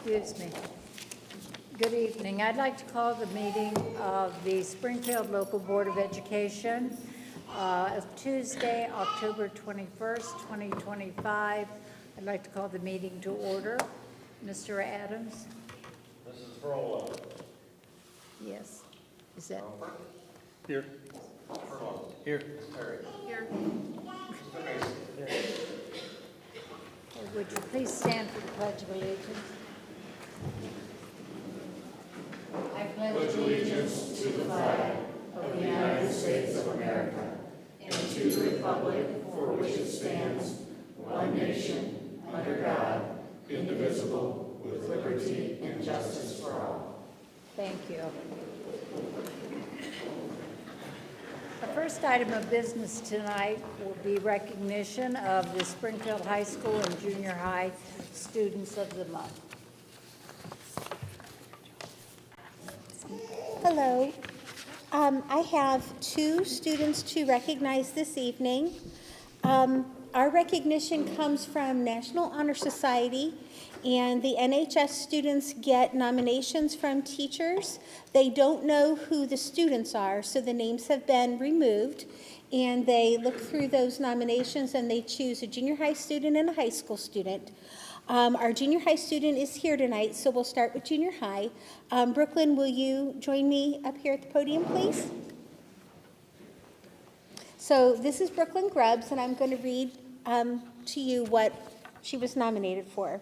Excuse me. Good evening. I'd like to call the meeting of the Springfield Local Board of Education of Tuesday, October 21st, 2025. I'd like to call the meeting to order. Mr. Adams? Mrs. Frola. Yes. Is that? Here. Furlong. Here. Perry. Here. Mr. Mason. Would you please stand for the Pledge of Allegiance? I pledge allegiance to the flag of the United States of America and to the republic for which it stands, one nation, under God, indivisible, with liberty and justice for all. Thank you. The first item of business tonight will be recognition of the Springfield High School and Junior High Students of the Month. Hello. I have two students to recognize this evening. Our recognition comes from National Honor Society, and the NHS students get nominations from teachers. They don't know who the students are, so the names have been removed, and they look through those nominations and they choose a junior high student and a high school student. Our junior high student is here tonight, so we'll start with junior high. Brooklyn, will you join me up here at the podium, please? So this is Brooklyn Grubbs, and I'm going to read to you what she was nominated for.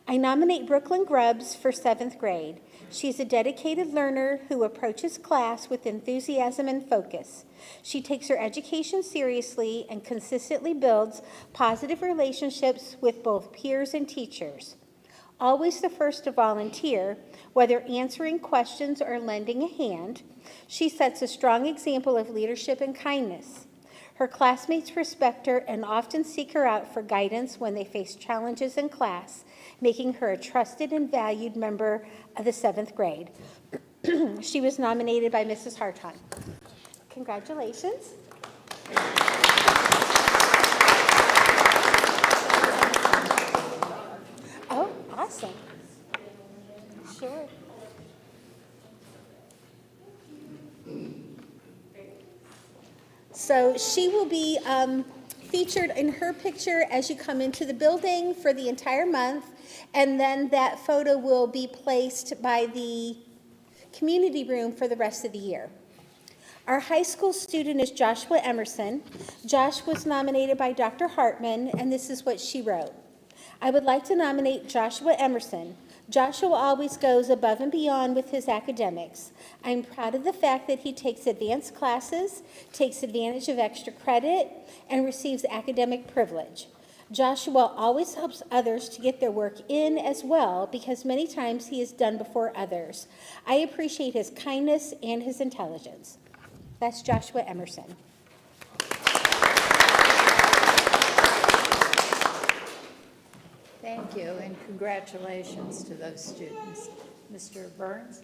I nominate Brooklyn Grubbs for 7th grade. She's a dedicated learner who approaches class with enthusiasm and focus. She takes her education seriously and consistently builds positive relationships with both peers and teachers. Always the first to volunteer, whether answering questions or lending a hand, she sets a strong example of leadership and kindness. Her classmates respect her and often seek her out for guidance when they face challenges in class, making her a trusted and valued member of the 7th grade. She was nominated by Mrs. Harton. Congratulations. Oh, awesome. Sure. So she will be featured in her picture as you come into the building for the entire month, and then that photo will be placed by the community room for the rest of the year. Our high school student is Joshua Emerson. Josh was nominated by Dr. Hartman, and this is what she wrote. I would like to nominate Joshua Emerson. Joshua always goes above and beyond with his academics. I'm proud of the fact that he takes advanced classes, takes advantage of extra credit, and receives academic privilege. Joshua always helps others to get their work in as well, because many times he is done before others. I appreciate his kindness and his intelligence. That's Joshua Emerson. Thank you, and congratulations to those students. Mr. Burns?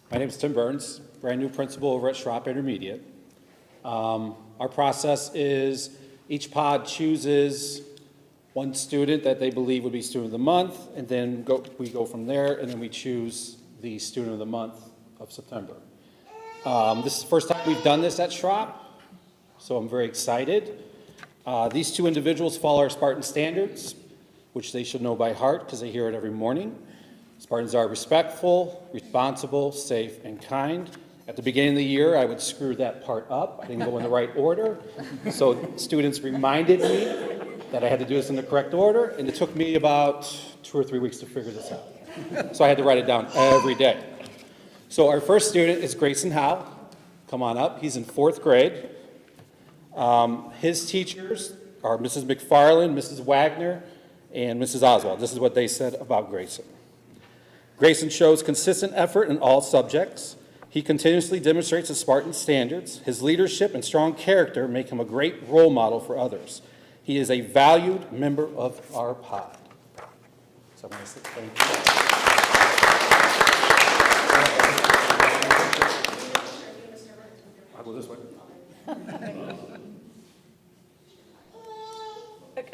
My name is Tim Burns, brand new principal over at Schropp Intermediate. Our process is each pod chooses one student that they believe would be student of the month, and then we go from there, and then we choose the student of the month of September. This is the first time we've done this at Schropp, so I'm very excited. These two individuals follow our Spartan standards, which they should know by heart because they hear it every morning. Spartans are respectful, responsible, safe, and kind. At the beginning of the year, I would screw that part up. I didn't go in the right order. So students reminded me that I had to do this in the correct order, and it took me about 2 or 3 weeks to figure this out. So I had to write it down every day. So our first student is Grayson Howe. Come on up. He's in 4th grade. His teachers are Mrs. McFarland, Mrs. Wagner, and Mrs. Oswald. This is what they said about Grayson. Grayson shows consistent effort in all subjects. He continuously demonstrates the Spartan standards. His leadership and strong character make him a great role model for others. He is a valued member of our pod. So I want to say thank you.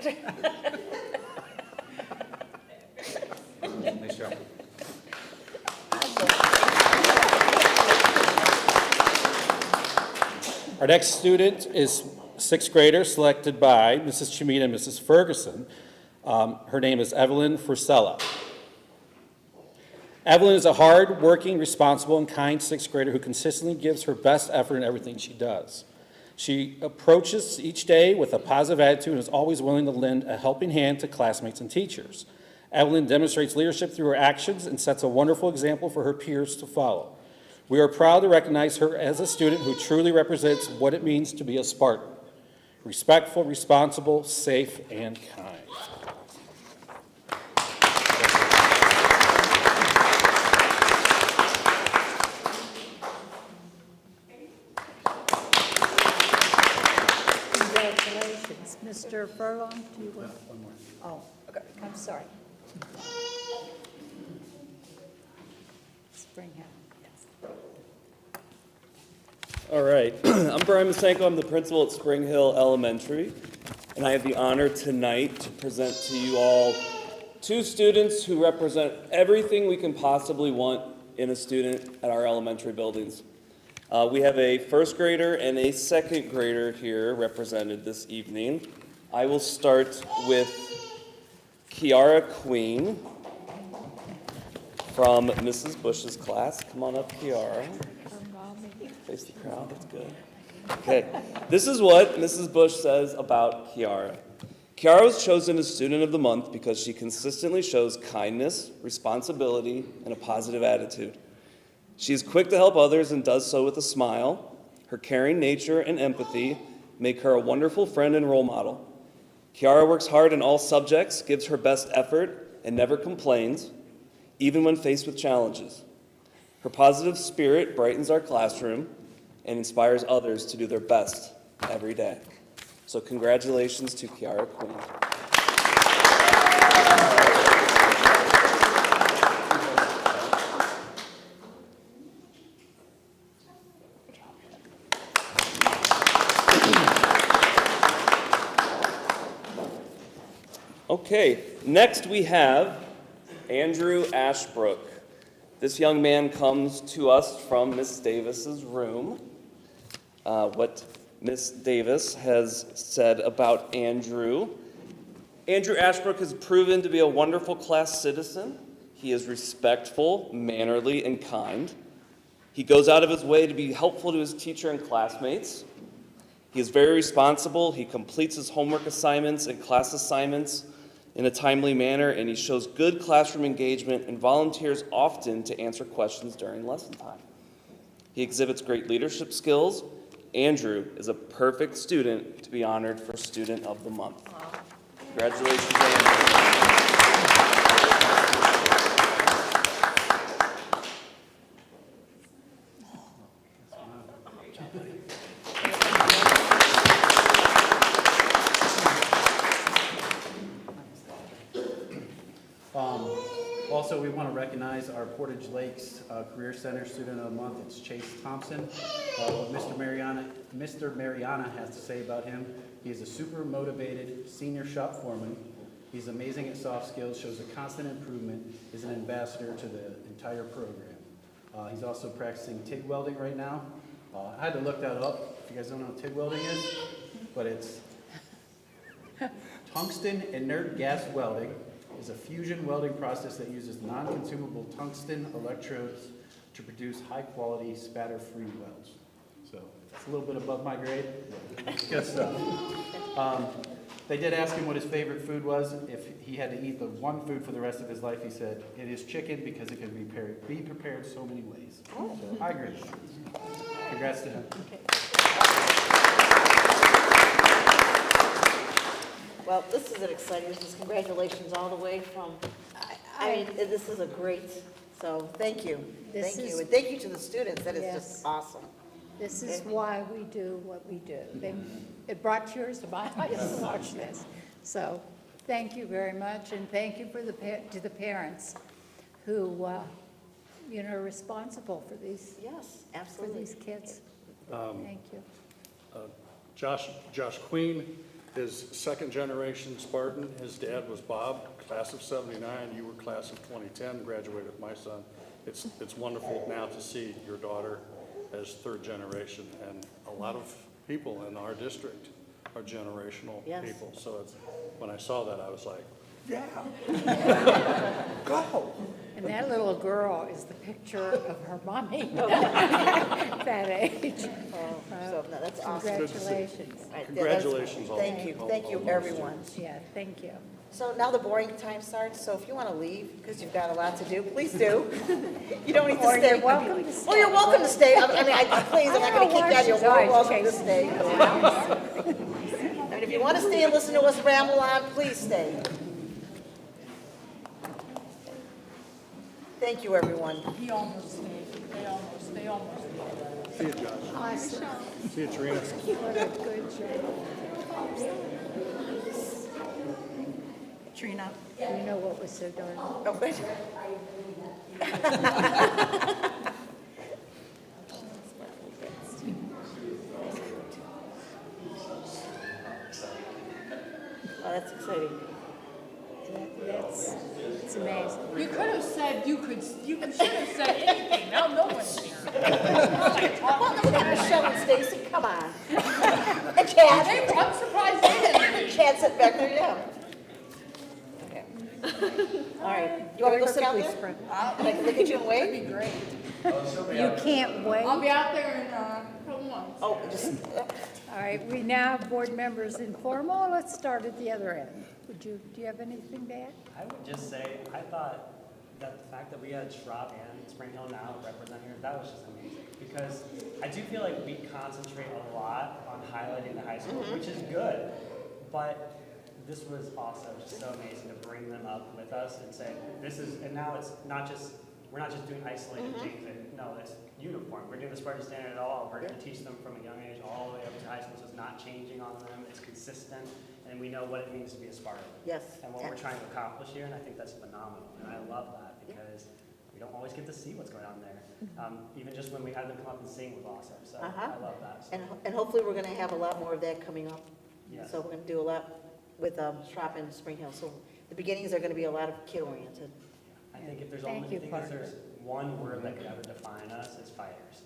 Nice job. Our next student is sixth grader selected by Mrs. Chimita and Mrs. Ferguson. Her name is Evelyn Frisella. Evelyn is a hard-working, responsible, and kind sixth grader who consistently gives her best effort in everything she does. She approaches each day with a positive attitude and is always willing to lend a helping hand to classmates and teachers. Evelyn demonstrates leadership through her actions and sets a wonderful example for her peers to follow. We are proud to recognize her as a student who truly represents what it means to be a Spartan: respectful, responsible, safe, and kind. Congratulations. Mr. Furlong, do you want? One more. Oh, okay, I'm sorry. Springhill, yes. All right, I'm Brian Masenko. I'm the principal at Spring Hill Elementary, and I have the honor tonight to present to you all two students who represent everything we can possibly want in a student at our elementary buildings. We have a first grader and a second grader here represented this evening. I will start with Kiara Queen from Mrs. Bush's class. Come on up, Kiara. Face the crowd, that's good. Okay, this is what Mrs. Bush says about Kiara. Kiara was chosen as Student of the Month because she consistently shows kindness, responsibility, and a positive attitude. She is quick to help others and does so with a smile. Her caring nature and empathy make her a wonderful friend and role model. Kiara works hard in all subjects, gives her best effort, and never complains, even when faced with challenges. Her positive spirit brightens our classroom and inspires others to do their best every day. So congratulations to Kiara Queen. Okay, next we have Andrew Ashbrook. This young man comes to us from Miss Davis's room. What Miss Davis has said about Andrew. Andrew Ashbrook has proven to be a wonderful class citizen. He is respectful, mannerly, and kind. He goes out of his way to be helpful to his teacher and classmates. He is very responsible. He completes his homework assignments and class assignments in a timely manner, and he shows good classroom engagement and volunteers often to answer questions during lesson time. He exhibits great leadership skills. Andrew is a perfect student to be honored for Student of the Month. Congratulations, Andrew. Also, we want to recognize our Portage Lakes Career Center Student of the Month. It's Chase Thompson. What Mr. Mariana has to say about him: he is a super motivated senior shop foreman. He's amazing at soft skills, shows a constant improvement, is an ambassador to the entire program. He's also practicing TIG welding right now. I had to look that up. If you guys don't know what TIG welding is, but it's tungsten inert gas welding. Is a fusion welding process that uses non-consumable tungsten electrodes to produce high-quality, spatter-free welds. So it's a little bit above my grade. Good stuff. They did ask him what his favorite food was. If he had to eat the one food for the rest of his life, he said, it is chicken because it can be prepared so many ways. So I agree. Congrats to him. Well, this is an exciting news. Congratulations all the way from, I mean, this is a great, so thank you. This Thank is- you. And thank you to the students. That is Yes. just awesome. This is why we do what we do. It brought tears to my eyes to watch this. So, thank you very much, and thank you for to the parents who, are responsible for these, Yes, for absolutely. these kids. Thank you. Josh Queen is second generation Spartan. His dad was Bob, class of 79. You were class of 2010, graduated with my son. It's wonderful now to see your daughter as third generation, and a lot of people in our district are generational Yes. people. So when I saw that, I was like, yeah, go. And that little girl is the picture of her mommy, that age. So, no, that's awesome. Good to see. Congratulations. All right, Congratulations all. Thank you, all everyone. Yeah, thank you. So now the boring time starts, so if you want to leave, because you've got a lot to do, please do. You don't need to Or stay. you're welcome to stay. Oh, you're welcome to stay. Please, I'm not going to kick you out. You're welcome to stay. I mean, if you want to stay and listen to us ramble on, please stay. Thank you, everyone. He almost stayed. They almost did. See you, Josh. Awesome. See you, Trina. What a good job. Trina. You know what was so darn? Oh, wait. Oh, that's exciting. It's amazing. You could have said, you should have said anything. Now no one's here. Well, no, we got Michelle and Stacy, come on. And Chad. I'm surprised they didn't. Chad sat back there, yeah. Okay. All right, you want me to go sit out there? Sprint. And I can look at you and wave? That'd be great. You can't wait. I'll be out there in a couple months. Oh, just, All right, we now have board members informal. Let's start at the other end. Do you have anything to add? I would just say, I thought that the fact that we had Schwab and Spring Hill now representing here, that was just amazing. Because I do feel like we concentrate a lot on highlighting the high school, which is good. But this was also just so amazing to bring them up with us and say, this is, and now it's not just, we're not just doing isolated things. No, it's uniform. We're doing the Spartan standard at all. We're going to teach them from a young age all the way up to high school. So it's not changing on them. It's consistent. And we know what it means to be a Spartan. yes. And what we're trying to accomplish here, and I think that's phenomenal. And I love that because we don't always get to see what's going on there. Even just when we had them come up and sing was awesome. So I love that. So, And hopefully we're gonna have a lot more of that coming up. yes. So we're gonna do a lot with Schwab and Spring Hill. So the beginnings are gonna be a lot of kid-oriented. I think if there's Thank only you, thing is Parker. there's one word that could ever define us, it's fighters.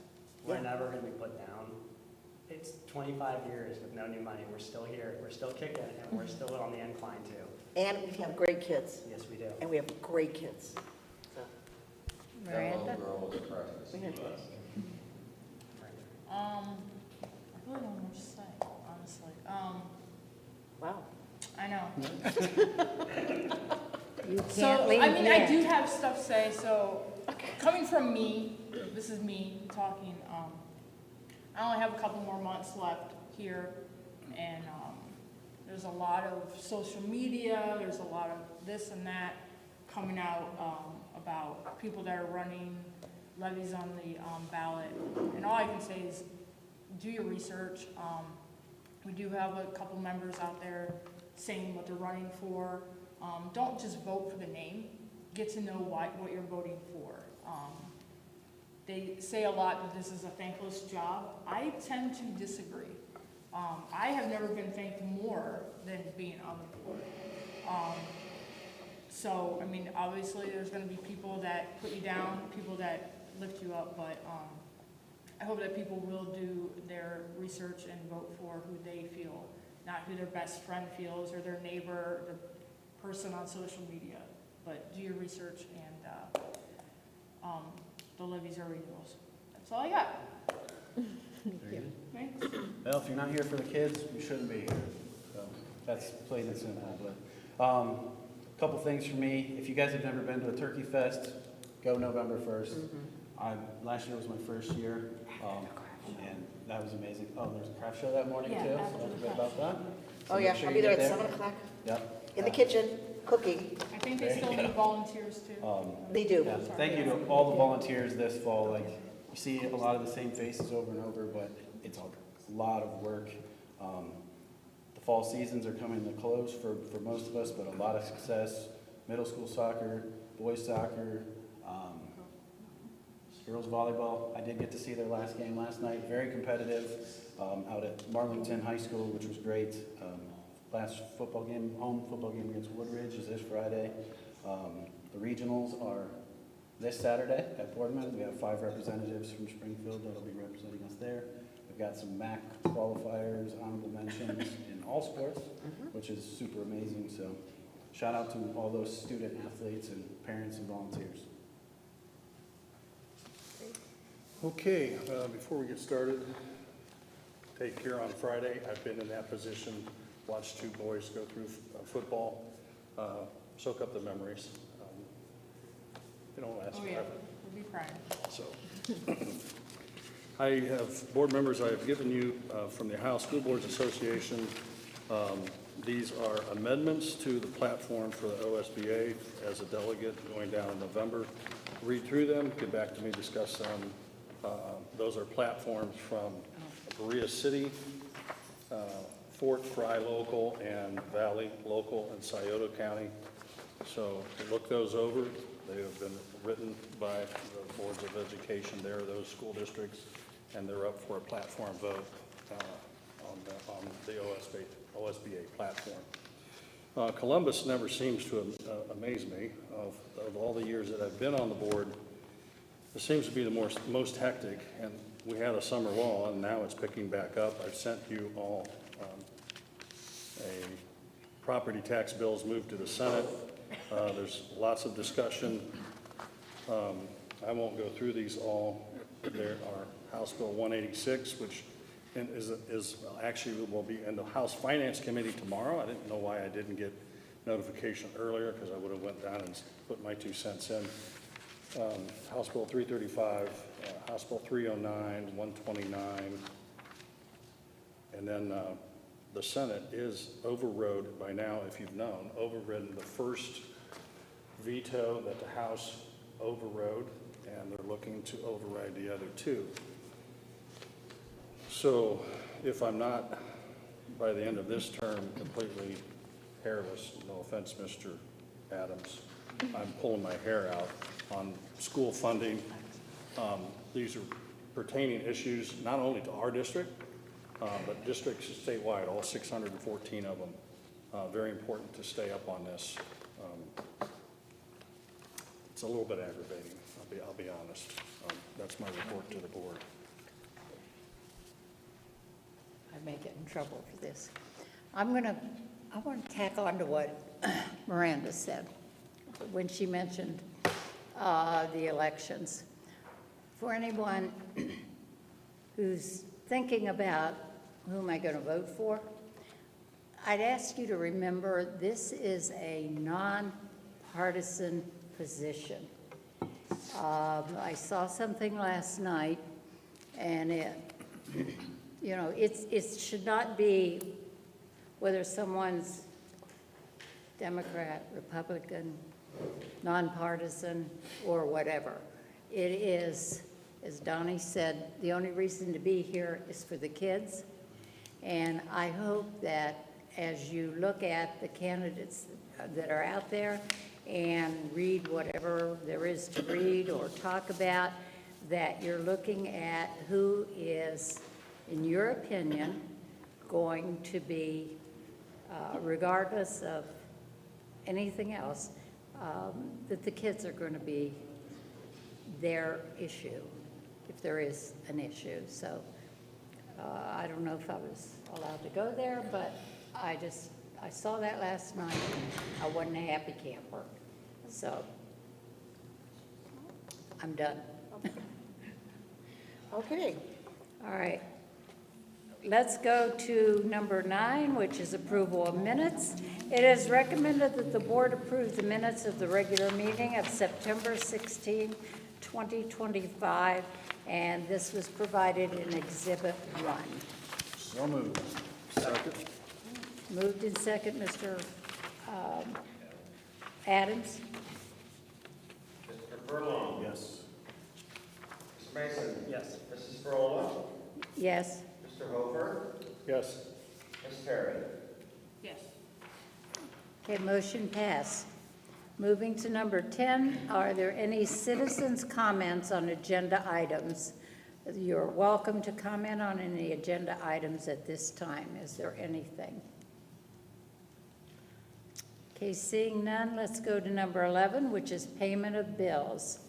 We're Yeah. never going to be put down. It's 25 years with no new money. We're still here. We're still kicking, and we're still on the incline too. And we have great kids. Yes, we do. And we have great kids. So, Miranda? we have- I really don't know what to say, honestly. wow. I know. You So, can't leave I mean, yet. I do have stuff to say, so, coming from me, this is me talking, I only have a couple more months left here, and, there's a lot of social media, there's a lot of this and that coming out, about people that are running levies on the, ballot, and all I can say is, do your research. We do have a couple members out there saying what they're running for. Don't just vote for the name. Get to know what you're voting for. They say a lot that this is a thankless job. I tend to disagree. I have never been thanked more than being on the board. So, I mean, obviously there's gonna be people that put you down, people that lift you up, but I hope that people will do their research and vote for who they feel, not who their best friend feels or their neighbor, the person on social media. But do your research and the levies are renewals. That's all I got. Thanks. Well, if you're not here for the kids, you shouldn't be here. So that's plain and simple. But a couple things for me. If you guys have never been to a Turkey Fest, go November 1st. Last year was my first year, and that was amazing. Oh, there's a craft show that morning too, so don't forget about that. So Oh, make yeah, sure I'll you be there get at 7 o'clock Yep. in the kitchen, cooking. I think they still need volunteers too. They do. Yeah, thank you to all the volunteers this fall. Like, you see a lot of the same faces over and over, but it's a lot of work. The fall seasons are coming to close for most of us, but a lot of success. Middle school soccer, boys soccer, girls volleyball. I did get to see their last game last night. Very competitive out at Marlington High School, which was great. last football game, home football game against Woodridge is this Friday. The regionals are this Saturday at Boardman. We have 5 representatives from Springfield that'll be representing us there. We've got some MAC qualifiers, honorable mentions in all sports, which is super amazing. So shout out to all those student athletes and parents and volunteers. Okay, before we get started, take care on Friday. I've been in that position, watched 2 boys go through football, soak up the memories. They don't last Oh, yeah, forever. we'll be crying. So, I have, board members, I have given you from the Ohio School Boards Association, these are amendments to the platform for the OSBA as a delegate going down in November. Read through them, get back to me, discuss them. Those are platforms from Berea City, Fort Fry Local, and Valley Local in Scioto County. So look those over. They have been written by the boards of education there, those school districts, and they're up for a platform vote on the OSBA platform. Columbus never seems to amaze me. Of all the years that I've been on the board, it seems to be the most hectic, and we had a summer lull, and now it's picking back up. I've sent you all a property tax bills moved to the Senate. There's lots of discussion. I won't go through these all. There are House Bill 186, which is actually will be in the House Finance Committee tomorrow. I didn't know why I didn't get notification earlier, because I would have went down and put my 2 cents in. House Bill 335, House Bill 309, 129, and then the Senate is overrode by now, if you've known, overridden the first veto that the House overrode, and they're looking to override the other 2. So if I'm not, by the end of this term, completely hairless, no offense, Mr. Adams, I'm pulling my hair out on school funding. These are pertaining issues not only to our district, but districts statewide, all 614 of them. Very important to stay up on this. It's a little bit aggravating, I'll be honest. That's my report to the board. I may get in trouble for this. I want to tack on to what Miranda said when she mentioned the elections. For anyone who's thinking about who am I going to vote for, I'd ask you to remember this is a nonpartisan position. I saw something last night, and it should not be whether someone's Democrat, Republican, nonpartisan, or whatever. It is, as Donnie said, the only reason to be here is for the kids. And I hope that as you look at the candidates that are out there and read whatever there is to read or talk about, that you're looking at who is, in your opinion, going to be, regardless of anything else, that the kids are going to be their issue, if there is an issue. So I don't know if I was allowed to go there, but I saw that last night, and I wasn't a happy camper. So I'm done. Okay. All right. Let's go to number 9, which is approval of minutes. It is recommended that the board approve the minutes of the regular meeting of September 16, 2025, and this was provided in Exhibit 1. So moved. Second. Moved in second, Mr. Adams? Mr. Furlong. Yes. Mr. Mason. Yes. Mrs. Frola. Yes. Mr. Hofer. Yes. Ms. Terry. Yes. Okay, motion passed. Moving to number 10, are there any citizens' comments on agenda items? You're welcome to comment on any agenda items at this time. Is there anything? Okay, seeing none, let's go to number 11, which is payment of bills.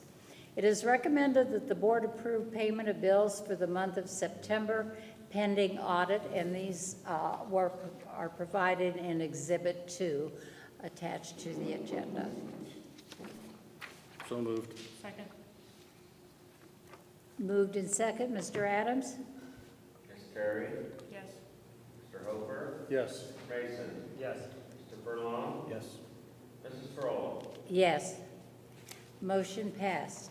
It is recommended that the board approve payment of bills for the month of September pending audit, and these are provided in Exhibit 2 attached to the agenda. So moved. Second. Moved in second, Mr. Adams? Ms. Terry? Yes. Mr. Hofer? Yes. Mr. Mason? Yes. Mr. Furlong? Yes. Mrs. Frola? Yes. Motion passed.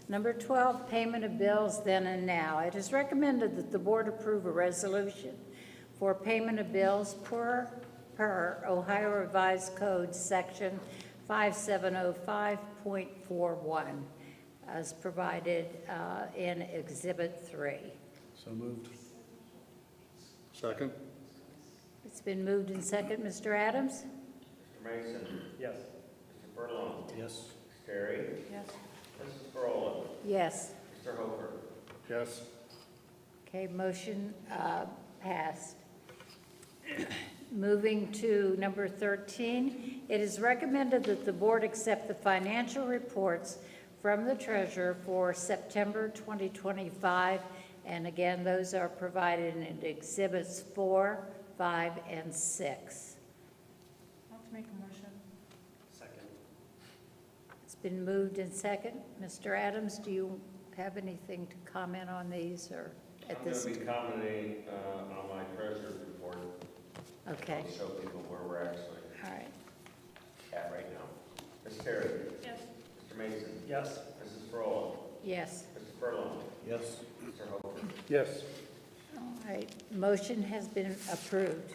Number 12, payment of bills then and now. It is recommended that the board approve a resolution for payment of bills per Ohio Revised Code Section 5705.41 as provided in Exhibit 3. So moved. Second. It's been moved in second. Mr. Adams? Mr. Mason? Yes. Mr. Furlong? Yes. Ms. Terry? Yes. Mrs. Frola? Yes. Mr. Hofer? Yes. Okay, motion passed. Moving to number 13, it is recommended that the board accept the financial reports from the treasurer for September 2025, and again, those are provided in Exhibits 4, 5, and 6. I'll have to make a motion. Second. It's been moved and second. Mr. Adams, do you have anything to comment on these, or at this? I'm going to be commenting on my treasurer's report. Okay, I'll show people where we're actually all right. at right now. Ms. Terry? Yes. Mr. Mason? Yes. Mrs. Frola? Yes. Mr. Furlong? Yes. Mr. Hofer? Yes. All right, motion has been approved.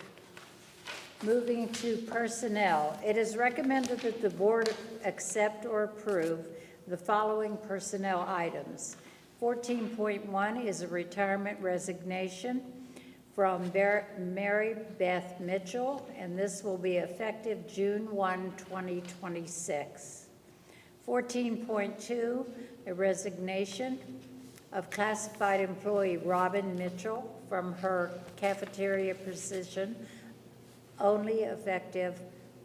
Moving to personnel, it is recommended that the board accept or approve the following personnel items. 14.1 is a retirement resignation from Mary Beth Mitchell, and this will be effective June 1, 2026. 14.2, a resignation of classified employee Robin Mitchell from her cafeteria position, only effective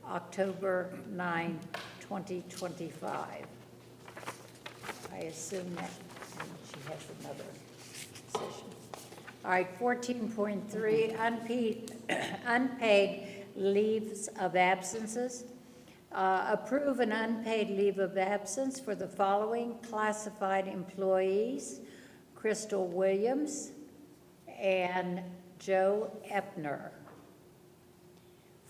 October 9, 2025. I assume that she has another position. All right, 14.3, unpaid leaves of absences. Approve an unpaid leave of absence for the following classified employees: Crystal Williams and Joe Epner.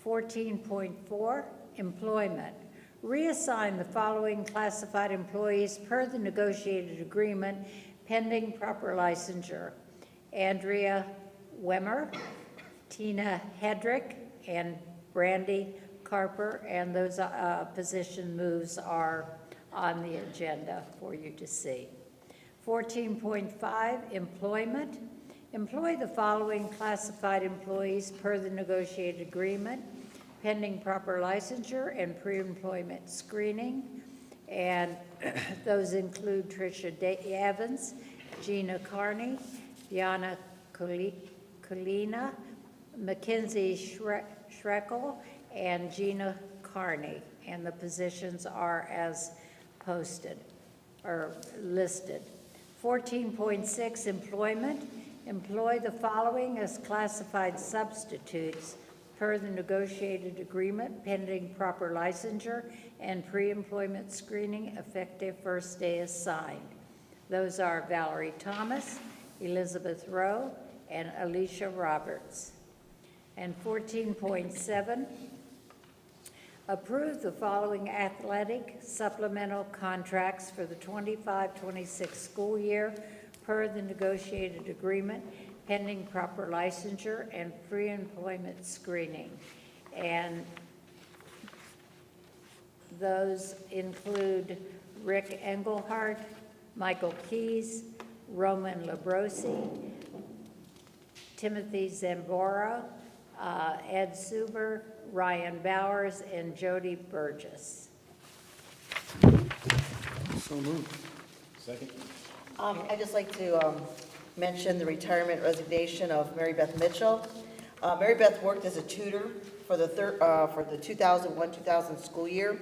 14.4, employment. Reassign the following classified employees per the negotiated agreement pending proper licensure: Andrea Wemmer, Tina Hedrick, and Brandy Carper, and those position moves are on the agenda for you to see. 14.5, employment. Employ the following classified employees per the negotiated agreement, pending proper licensure and pre-employment screening. And those include Tricia Evans, Gina Carney, Diana Colina, Mackenzie Schreckel, and Gina Carney. And the positions are as posted or listed. 14.6, employment. Employ the following as classified substitutes per the negotiated agreement pending proper licensure and pre-employment screening effective first day assigned. Those are Valerie Thomas, Elizabeth Rowe, and Alicia Roberts. And 14.7, approve the following athletic supplemental contracts for the 25-26 school year per the negotiated agreement pending proper licensure and pre-employment screening. And those include Rick Engelhardt, Michael Keys, Roman Labrosi, Timothy Zambora, Ed Suber, Ryan Bowers, and Jody Burgess. So moved. Second. I'd just like to mention the retirement resignation of Mary Beth Mitchell. Mary Beth worked as a tutor for the 2001-2000 school year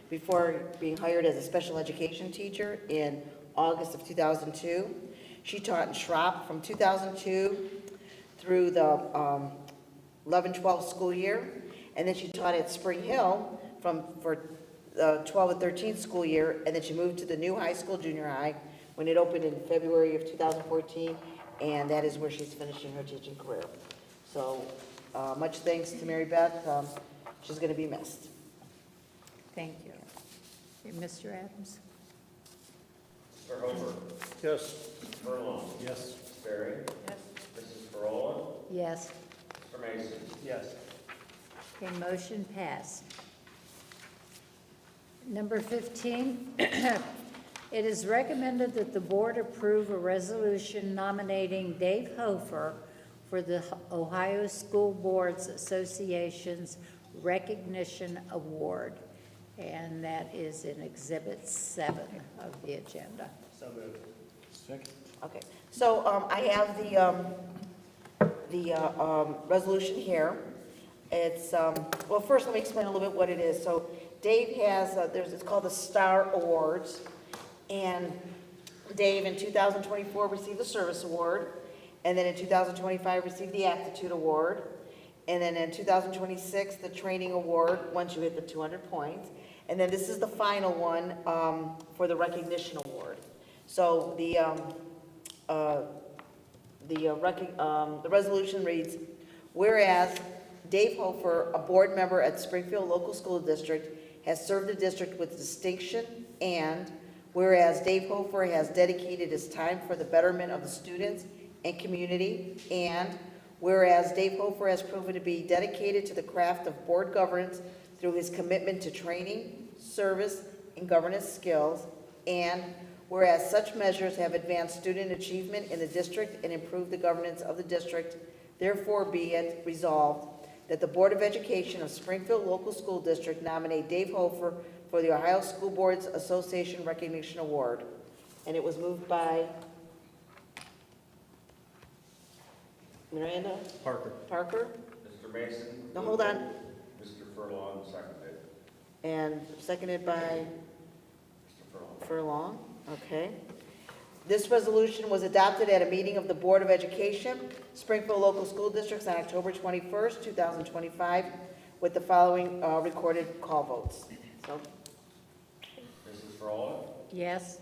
before being hired as a special education teacher in August of 2002. She taught in Schropp from 2002 through the 11-12 school year, and then she taught at Spring Hill for 12 and 13 school year, and then she moved to the new high school, junior high, when it opened in February of 2014, and that is where she's finishing her teaching career. So much thanks to Mary Beth. She's going to be missed. Thank you. Okay, Mr. Adams? Mr. Hofer. Yes. Mr. Furlong. Yes. Ms. Berry. Yes. Mrs. Frola. Yes. Mr. Mason. Yes. Okay, motion passed. Number 15, it is recommended that the board approve a resolution nominating Dave Hofer for the Ohio School Boards Association's Recognition Award, and that is in Exhibit 7 of the agenda. So moved. Second. Okay, so I have the resolution here. It's, well, first let me explain a little bit what it is. So Dave has, it's called the Star Awards, and Dave in 2024 received the Service Award, and then in 2025 received the Aptitude Award, and then in 2026 the Training Award once you hit the 200 points, and then this is the final one for the Recognition Award. So the resolution reads, whereas Dave Hofer, a board member at Springfield Local School District, has served the district with distinction, and whereas Dave Hofer has dedicated his time for the betterment of the students and community, and whereas Dave Hofer has proven to be dedicated to the craft of board governance through his commitment to training, service, and governance skills, and whereas such measures have advanced student achievement in the district and improved the governance of the district, therefore be it resolved that the Board of Education of Springfield Local School District nominate Dave Hofer for the Ohio School Boards Association Recognition Award. And it was moved by Miranda? Parker. Parker? Mr. Mason. No, hold on. Mr. Furlong seconded. And seconded by Mr. Furlong. Furlong. Okay. This resolution was adopted at a meeting of the Board of Education, Springfield Local School Districts on October 21st, 2025, with the following recorded call votes. So, Mrs. Frola. Yes?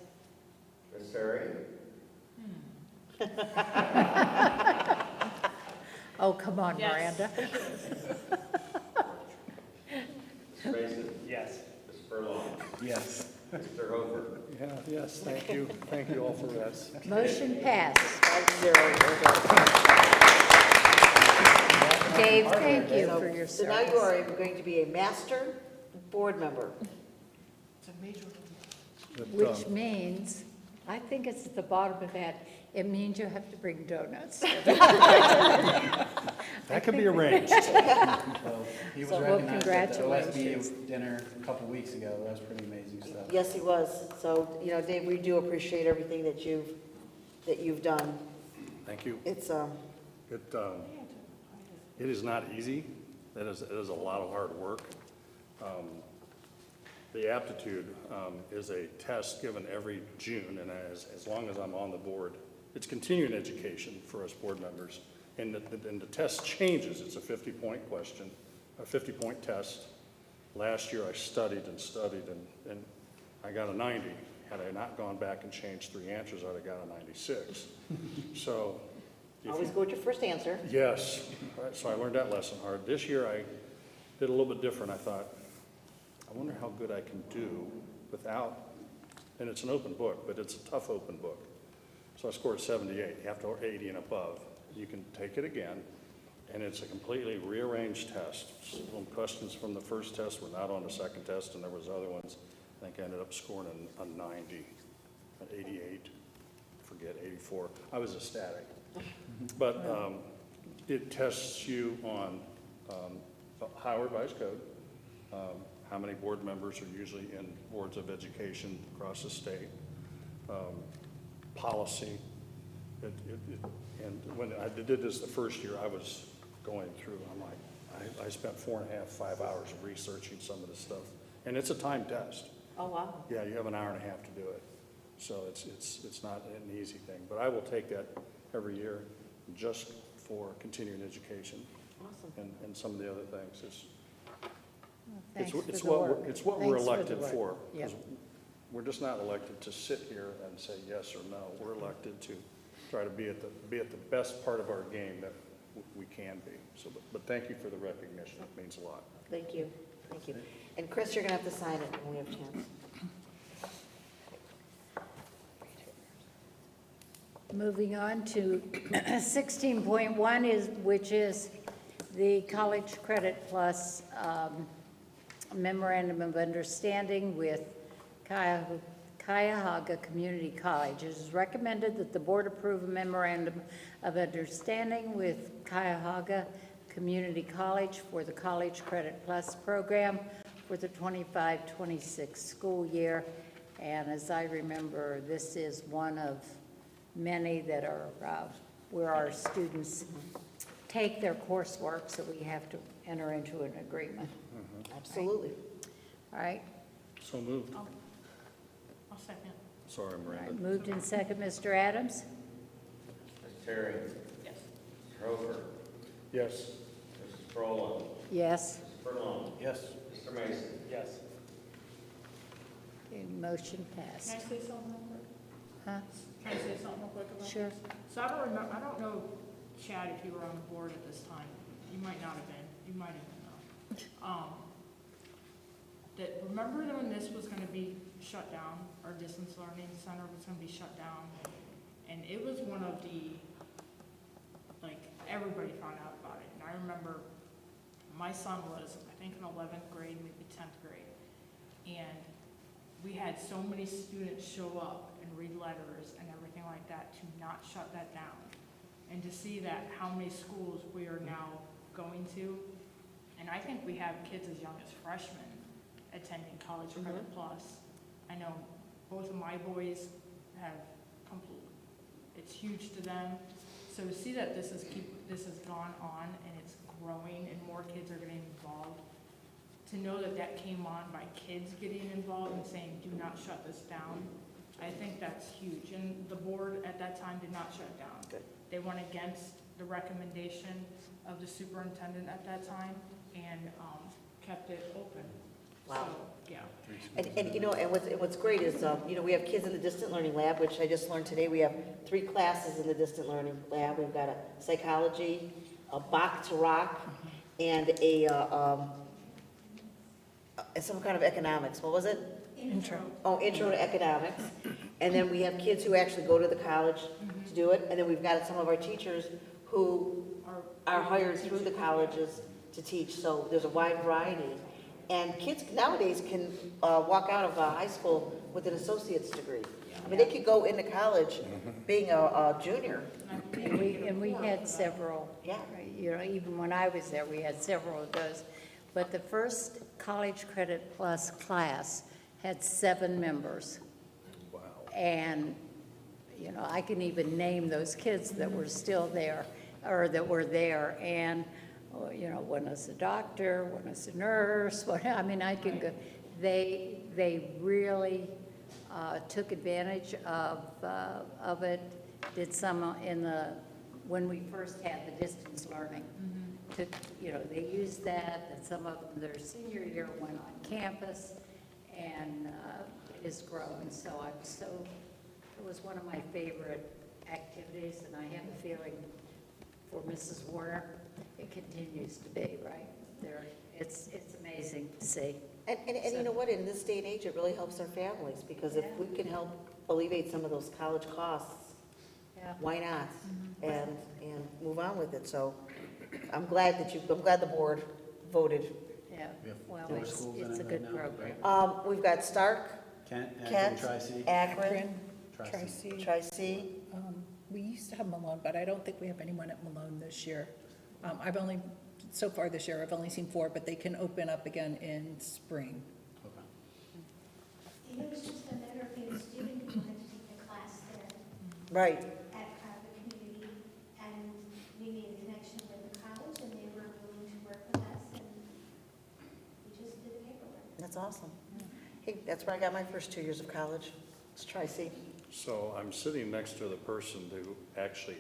Ms. Berry. Oh, come on, Yes. Miranda. Mr. Mason. Yes. Ms. Furlong. Yes. Mr. Hofer. Yeah, yes, thank you. Thank you all for that. Motion passed. 5-0. Dave, thank you So- for your So now you service. are going to be a master board member. It's a major. Which means, I think it's at the bottom of that, it means you have to bring donuts. That could be arranged. So he was So, well, recognized at the congratulations. OSBA dinner a couple weeks ago. That was pretty amazing stuff. Yes, he was. So, you know, Dave, we do appreciate everything that you've done. Thank you. It's, It is not easy. It is a lot of hard work. The aptitude is a test given every June, and as long as I'm on the board, it's continuing education for us board members. And the test changes. It's a 50-point question, a 50-point test. Last year I studied and I got a 90. Had I not gone back and changed 3 answers, I'd have got a 96. So. if always you- go with your first answer. Yes, right, so I learned that lesson hard. This year I did a little bit different. I thought, I wonder how good I can do without, and it's an open book, but it's a tough open book. So I scored 78. You have to 80 and above. You can take it again, and it's a completely rearranged test. Some questions from the first test were not on the second test, and there was other ones. I think I ended up scoring a 90, an 88, forget, 84. I was ecstatic. But it tests you on Ohio Revised Code, how many board members are usually in boards of education across the state, policy. And when I did this the first year, I was going through, I'm like, I spent 4.5, 5 hours researching some of this stuff. And it's a time test. Oh, wow. Yeah, you have an hour and a half to do it. So it's not an easy thing. But I will take that every year just for continuing education Awesome. and some of the other things. Thanks for It's the what work. it's what we're Thanks for the elected work. for. Yeah. 'Cause we're just not elected to sit here and say yes or no. We're elected to try to be at the best part of our game that we can be. So, but thank you for the recognition. It means a lot. Thank you, thank you. And Chris, you're gonna have to sign it when we have a chance. Moving on to 16.1 which is the College Credit Plus Memorandum of Understanding with Cuyahoga Community College. It is recommended that the board approve a memorandum of understanding with Cuyahoga Community College for the College Credit Plus program for the 25-26 school year. And as I remember, this is one of many that are where our students take their coursework, so we have to enter into an agreement. Absolutely. All right? So moved. I'll second. Sorry, All right, Miranda. moved in second, Mr. Adams? Ms. Terry? Yes. Mr. Hofer? Yes. Mrs. Frola? Yes. Mr. Furlong? Yes. Mr. Mason? Yes. Okay, motion Can I passed. say something real quick? Huh? Can I say something real quick about this? Sure. So I don't know, Chad, if you were on the board at this time. You might not have been. You might even know. Remember when this was gonna be shut down, our distance learning center was gonna be shut down? And it was one of the, like, everybody found out about it. And I remember my son was, I think, in 11th grade, maybe 10th grade. And we had so many students show up and read letters and everything like that to not shut that down. And to see that, how many schools we are now going to. And I think we have kids as young as freshmen attending College Credit Plus. I know both of my boys have complete, it's huge to them. So to see that this has gone on and it's growing and more kids are getting involved, to know that that came on by kids getting involved and saying, do not shut this down, I think that's huge. And the board at that time did not shut it down. Good. They went against the recommendation of the superintendent at that time and kept it open. Wow. So, yeah. And you know, and what's great is, you know, we have kids in the distant learning lab, which I just learned today. We have 3 classes in the distant learning lab. We've got a psychology, a Bach to Rock, and some kind of economics. What was it? Intro. Oh, intro to economics. And then we have kids who actually go to the college to do it. And then we've got some of our teachers who are hired through the colleges to teach. So there's a wide variety. And kids nowadays can walk out of high school with an associate's degree. I mean, they could go into college being a junior. And we had several. Yeah. You know, even when I was there, we had several of those. But the first College Credit Plus class had 7 members. Wow. And, you know, I can even name those kids that were still there, or that were there. And, you know, one was a doctor, one was a nurse, I mean, I can go. They really took advantage of it, did some when we first had the distance learning. You know, they used that, and some of them, their senior year went on campus, and it has grown. So it was one of my favorite activities, and I have a feeling for Mrs. Warner, it continues to be, right? It's amazing to see. And you know what, in this day and age, it really helps our families, because if we can help alleviate some of those college costs, Yeah. why not? And move on with it. So I'm glad the board voted. Yeah, We have well, 4 it's schools in a it good right now, program. right? We've got Stark, Kent, Akron, Kent, Tri-C. Akron, Tri-C. Tri-C. Tri-C. We used to have Malone, but I don't think we have anyone at Malone this year. So far this year, I've only seen 4, but they can open up again in spring. Okay. It was just a matter of being a student who wanted to take the class there Right. at the community, and we made a connection with the college, and That's awesome. Hey, that's where I got my first 2 years of college. Let's try, see. So I'm sitting next to the person who actually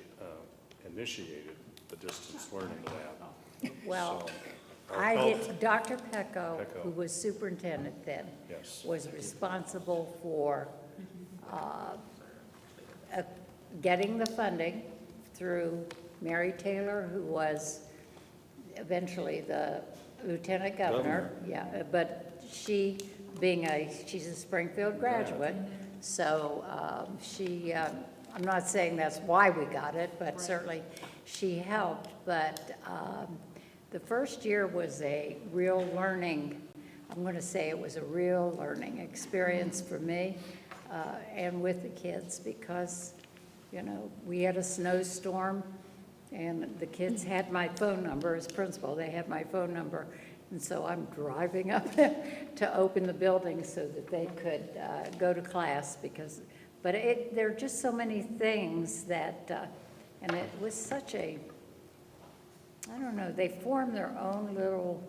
initiated the distance learning lab. Well, So, our I health- did, Dr. Pecco, Pecco. who was superintendent then, Yes. was responsible for getting the funding through Mary Taylor, who was eventually the lieutenant governor. Yeah, but she, she's a Springfield graduate, so I'm not saying that's why we got it, but certainly she helped. But the first year was a real learning, I'm going to say it was a real learning experience for me and with the kids, because, you know, we had a snowstorm and the kids had my phone number as principal. They had my phone number. And so I'm driving up to open the building so that they could go to class but there are just so many things that, and it was such a, I don't know, they formed their own little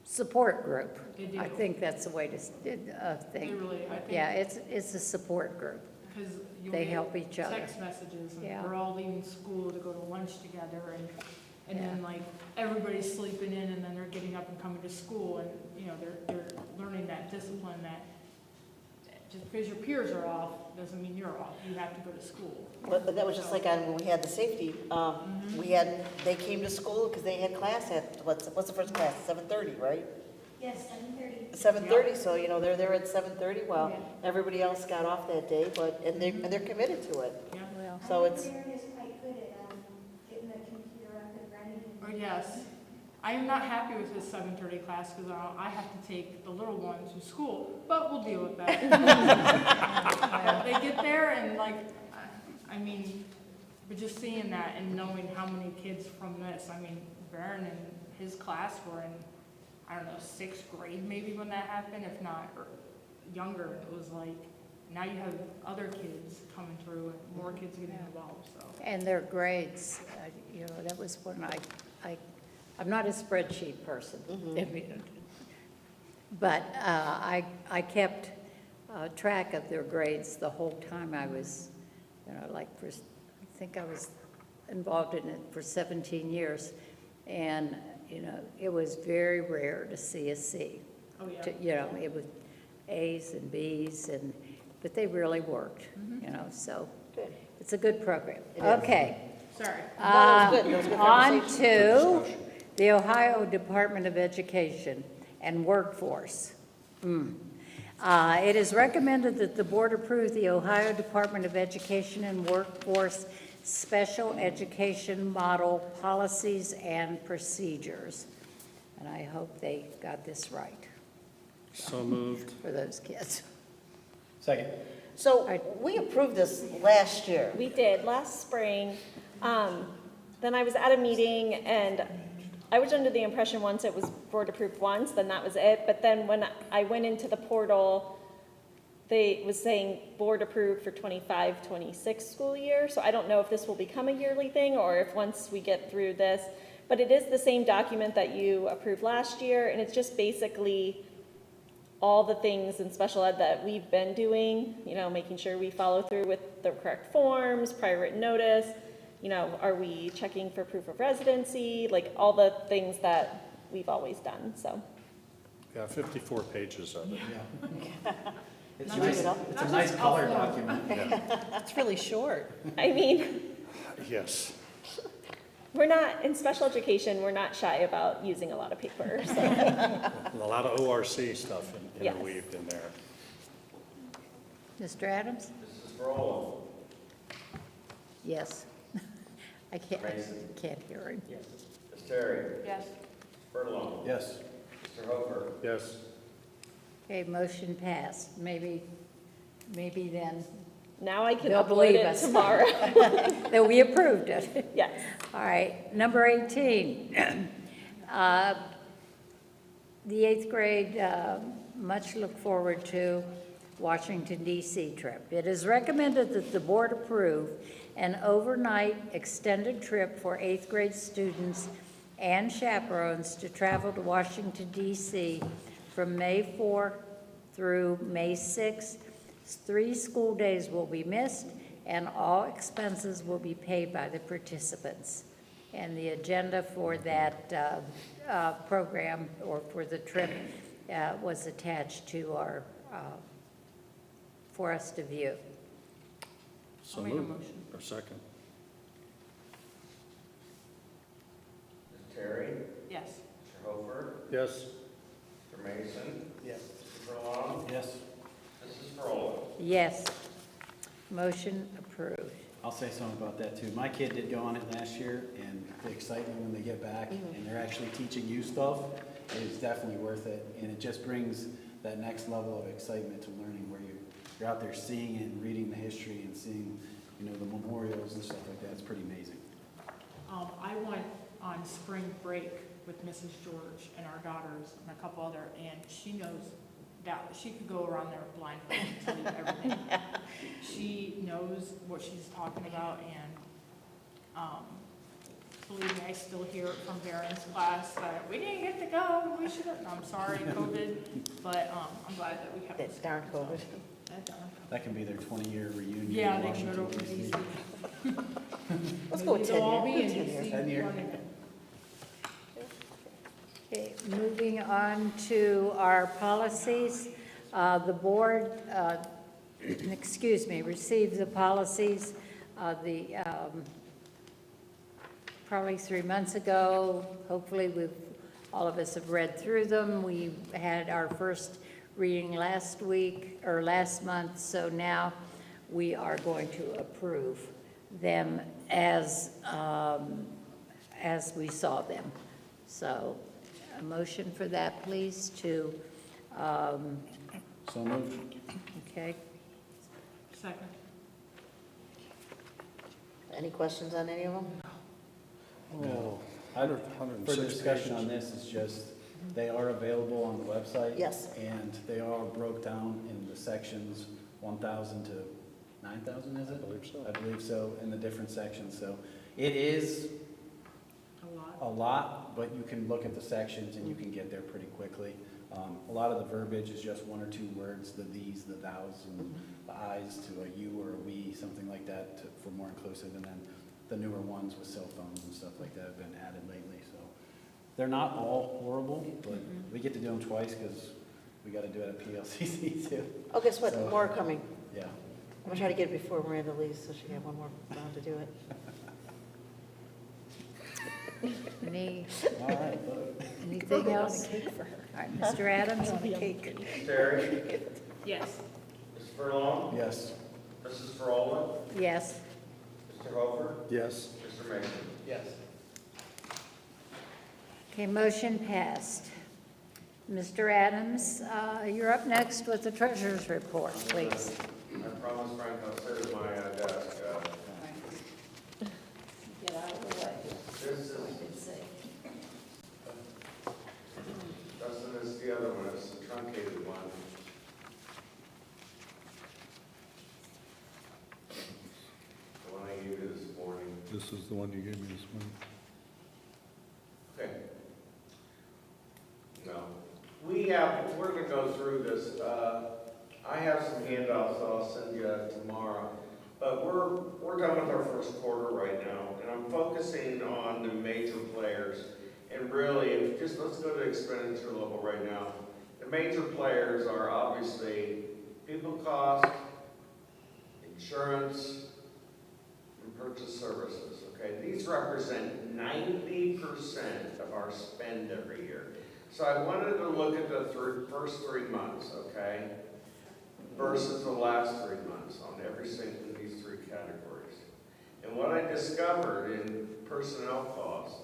support group. They do. I think that's the way to think. They really, I think. Yeah, it's a support group. Because you They get help each other. text messages, and Yeah. we're all leaving school to go to lunch together, and Yeah. then like everybody's sleeping in, and then they're getting up and coming to school, and you know they're learning that discipline that just because your peers are off doesn't mean you're off. You have to go to school. But that was just like when we had the safety, they came to school because they had class at, what's the first class? 7:30, right? Yes, 7:30. 7:30, so, you know, they're there at 7:30 while Yeah. everybody else got off that day, and they're committed to it. Yeah. Well, So it's, Darren is quite good at getting the computer up and running. Oh yes, I am not happy with his 7:30 class because I have to take the little one to school, but we'll deal with that. They get there and like, I mean, but just seeing that and knowing how many kids from this, I mean, Baron and his class were in, I don't know, 6th grade maybe when that happened, if not or younger. It was like, now you have other kids coming through and more kids getting involved, so. and their grades, you know, that was when I'm not a spreadsheet person. But I kept track of their grades the whole time I was, you know, I think I was involved in it for 17 years. And, you know, it was very rare to see a C. Oh, yeah. You know, it was A's and B's, but they really worked, you know, so Good. it's a good program. It is. Okay. Sorry. that was good. That was a good On conversation. to the Ohio Department of Education and Workforce. It is recommended that the board approve the Ohio Department of Education and Workforce Special Education Model Policies and Procedures. And I hope they got this right So moved. for those kids. Second. So we approved this last year. We did, last spring. Then I was at a meeting, and I was under the impression once it was board approved once, then that was it. But then when I went into the portal, they was saying board approved for 25-26 school year. So I don't know if this will become a yearly thing or if once we get through this. But it is the same document that you approved last year, and it's just basically all the things in special ed that we've been doing, you know, making sure we follow through with the correct forms, prior written notice, you know, are we checking for proof of residency, like all the things that we've always done, so. Yeah, 54 pages of it. It's Not nice, just- it's not a nice just color upload. document. It's really short. I mean, Yes. we're not, in special education, we're not shy about using a lot of paper, so. A lot of ORC stuff Yes. interweaved in there. Mr. Adams? Mrs. Rowland. Yes. I can't hear him. Yes. Ms. Terry. Yes. Furlong. Yes. Mr. Hofer. Yes. Okay, motion passed. Maybe then, Now I can They'll upload believe it us. tomorrow. that we approved it. Yes. All right, number 18. The 8th grade, much look forward to Washington DC trip. It is recommended that the board approve an overnight extended trip for 8th grade students and chaperones to travel to Washington DC from May 4 through May 6. 3 school days will be missed, and all expenses will be paid by the participants. And the agenda for that program, or for the trip, was attached to our, for us to view. So I'll make a moved. motion. Or second. Ms. Terry? Yes. Mr. Hofer? Yes. Mr. Mason? Yes. Mr. Furlong? Yes. Mrs. Frola? Yes. Motion approved. I'll say something about that too. My kid did go on it last year, and the excitement when they get back and they're actually teaching you stuff is definitely worth it. And it just brings that next level of excitement to learning, where you're out there seeing it and reading the history and seeing, you know, the memorials and stuff like that. It's pretty amazing. I went on spring break with Mrs. George and our daughters and a couple other, and she knows that she could go around there blindfolded and tell you everything. She knows what she's talking about, and believe me, I still hear it from Darren's class that we didn't get to go, we should have. I'm sorry, COVID, but I'm glad that we have. That darn COVID. That darn That can be their 20-year reunion. Yeah, in they can go to Washington, DC. DC. Let's go with 10 They'll all be in 10 DC. 10 year. running. Okay, moving on to our policies. The board, excuse me, received the policies, probably 3 months ago. Hopefully, all of us have read through them. We had our first reading last week, or last month, so now we are going to approve them as we saw them. So, a motion for that, please, to, So moved. okay, Second. Any questions on any of them? No. 106 Further discussion on pages. this is just, they are available on the website. Yes. And they are broke down in the sections 1,000 to 9,000, is it? I believe so. I believe so, in the different sections. So it is A lot. a lot, but you can look at the sections and you can get there pretty quickly. A lot of the verbiage is just 1 or 2 words, the these, the thous, and the I's to a you or a we, something like that for more inclusive. And then the newer ones with cell phones and stuff like that have been added lately. So they're not all horrible, but we get to do them twice because we got to do it at PLCC too. Oh, guess what? So- More are coming. Yeah. I'm gonna try to get it before Miranda leaves, so she can have one more round to do it. All right, look. anything else? Cake for her. All right, Mr. Adams? Cake. Ms. Terry? Yes. Mr. Furlong? Yes. Mrs. Frola? Yes. Mr. Hofer? Yes. Mr. Mason? Yes. Okay, motion passed. Mr. Adams, you're up next with the treasurer's report, please. I promise, Frank, I'll sit at my desk. Get out of the way. This is, Dustin is the other one, it's the truncated one. The one I gave you this morning. This is the one you gave me this morning. Okay. No. We're gonna go through this. I have some handouts that I'll send you tomorrow. But we're done with our first quarter right now, and I'm focusing on the major players. And really, let's go to expenditure level right now. The major players are obviously people cost, insurance, and purchase services, okay? These represent 90% of our spend every year. So I wanted to look at the first 3 months, okay? Versus the last 3 months on every single of these 3 categories. And what I discovered in personnel costs,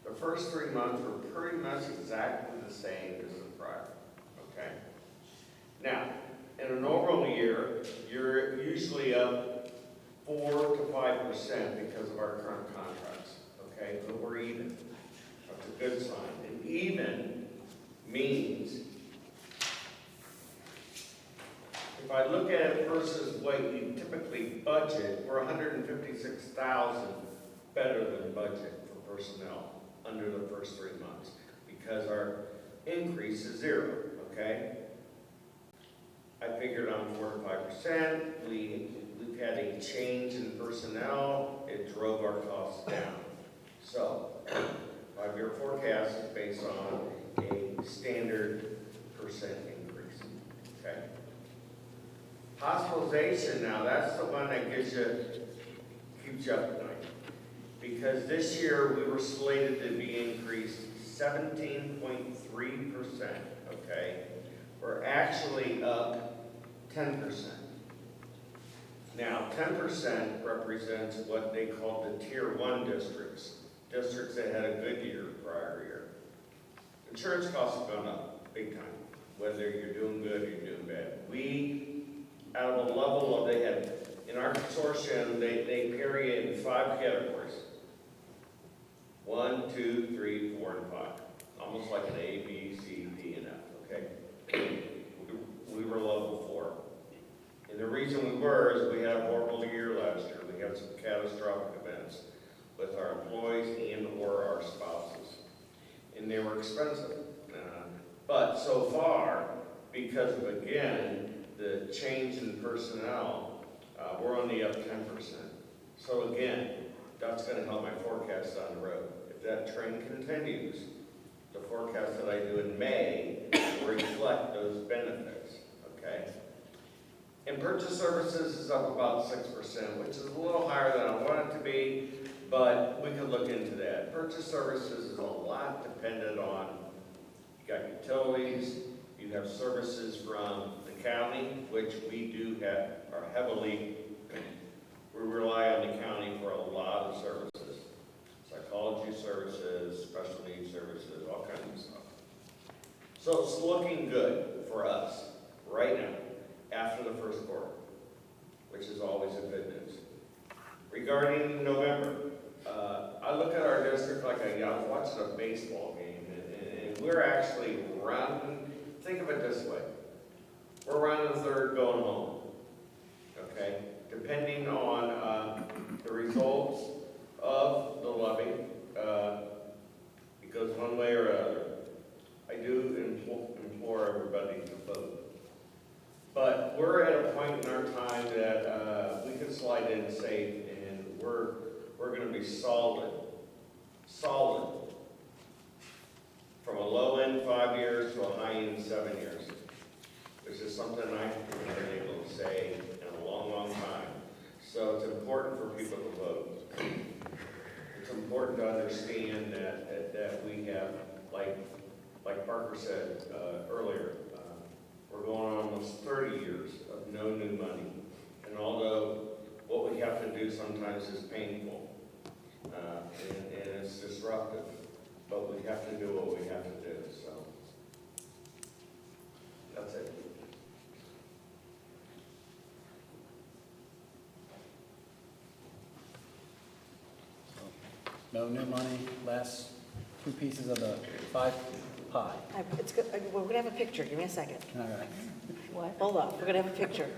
the first 3 months were pretty much exactly the same as the prior, okay? Now, in a normal year, you're usually up 4 to 5% because of our current contracts, okay? But we're even. That's a good sign. And even means, if I look at it versus what you typically budget, we're 156,000 better than budget for personnel under the first 3 months because our increase is 0, okay? I figured on 4 to 5%. We've had a change in personnel. It drove our costs down. So, 5-year forecast is based on a standard percent increase, okay? Hospitalization, now that's the one that keeps you up at night. Because this year we were slated to be increased 17.3%, okay? We're actually up 10%. Now, 10% represents what they call the Tier 1 districts, districts that had a good year prior year. Insurance costs have gone up big time, whether you're doing good or you're doing bad. We, out of a level of, they had, in our consortium, they carry it in 5 categories. 1, 2, 3, 4, and 5. Almost like an A, B, C, D, and F, okay? We were level 4. And the reason we were is we had a horrible year last year. We had some catastrophic events with our employees and or our spouses. And they were expensive. But so far, because of, again, the change in personnel, we're only up 10%. So again, that's going to help my forecast down the road. If that trend continues, the forecast that I do in May will reflect those benefits, okay? And purchase services is up about 6%, which is a little higher than I want it to be, but we could look into that. Purchase services is a lot dependent on, you got utilities, you have services from the county, which we do have, are heavily, we rely on the county for a lot of services. Psychology services, special needs services, all kinds of stuff. So it's looking good for us right now, after the first quarter, which is always a good news. Regarding November, I look at our district like I was watching a baseball game, and we're actually rounding, think of it this way, we're rounding third going home, okay? Depending on the results of the levy, it goes one way or another. I do implore everybody to vote. But we're at a point in our time that we can slide in safe, and we're going to be solid, from a low end 5 years to a high end 7 years, which is something I haven't been able to say in a long, long time. So it's important for people to vote. It's important to understand that we have, like Parker said earlier, we're going on almost 30 years of no new money. And although what we have to do sometimes is painful, and it's disruptive, but we have to do what we have to do, so that's it. No new money, last 2 pieces of the 5 pie. It's good. We're gonna have a picture. Give me a second. All right. What? Hold up. We're gonna have a picture.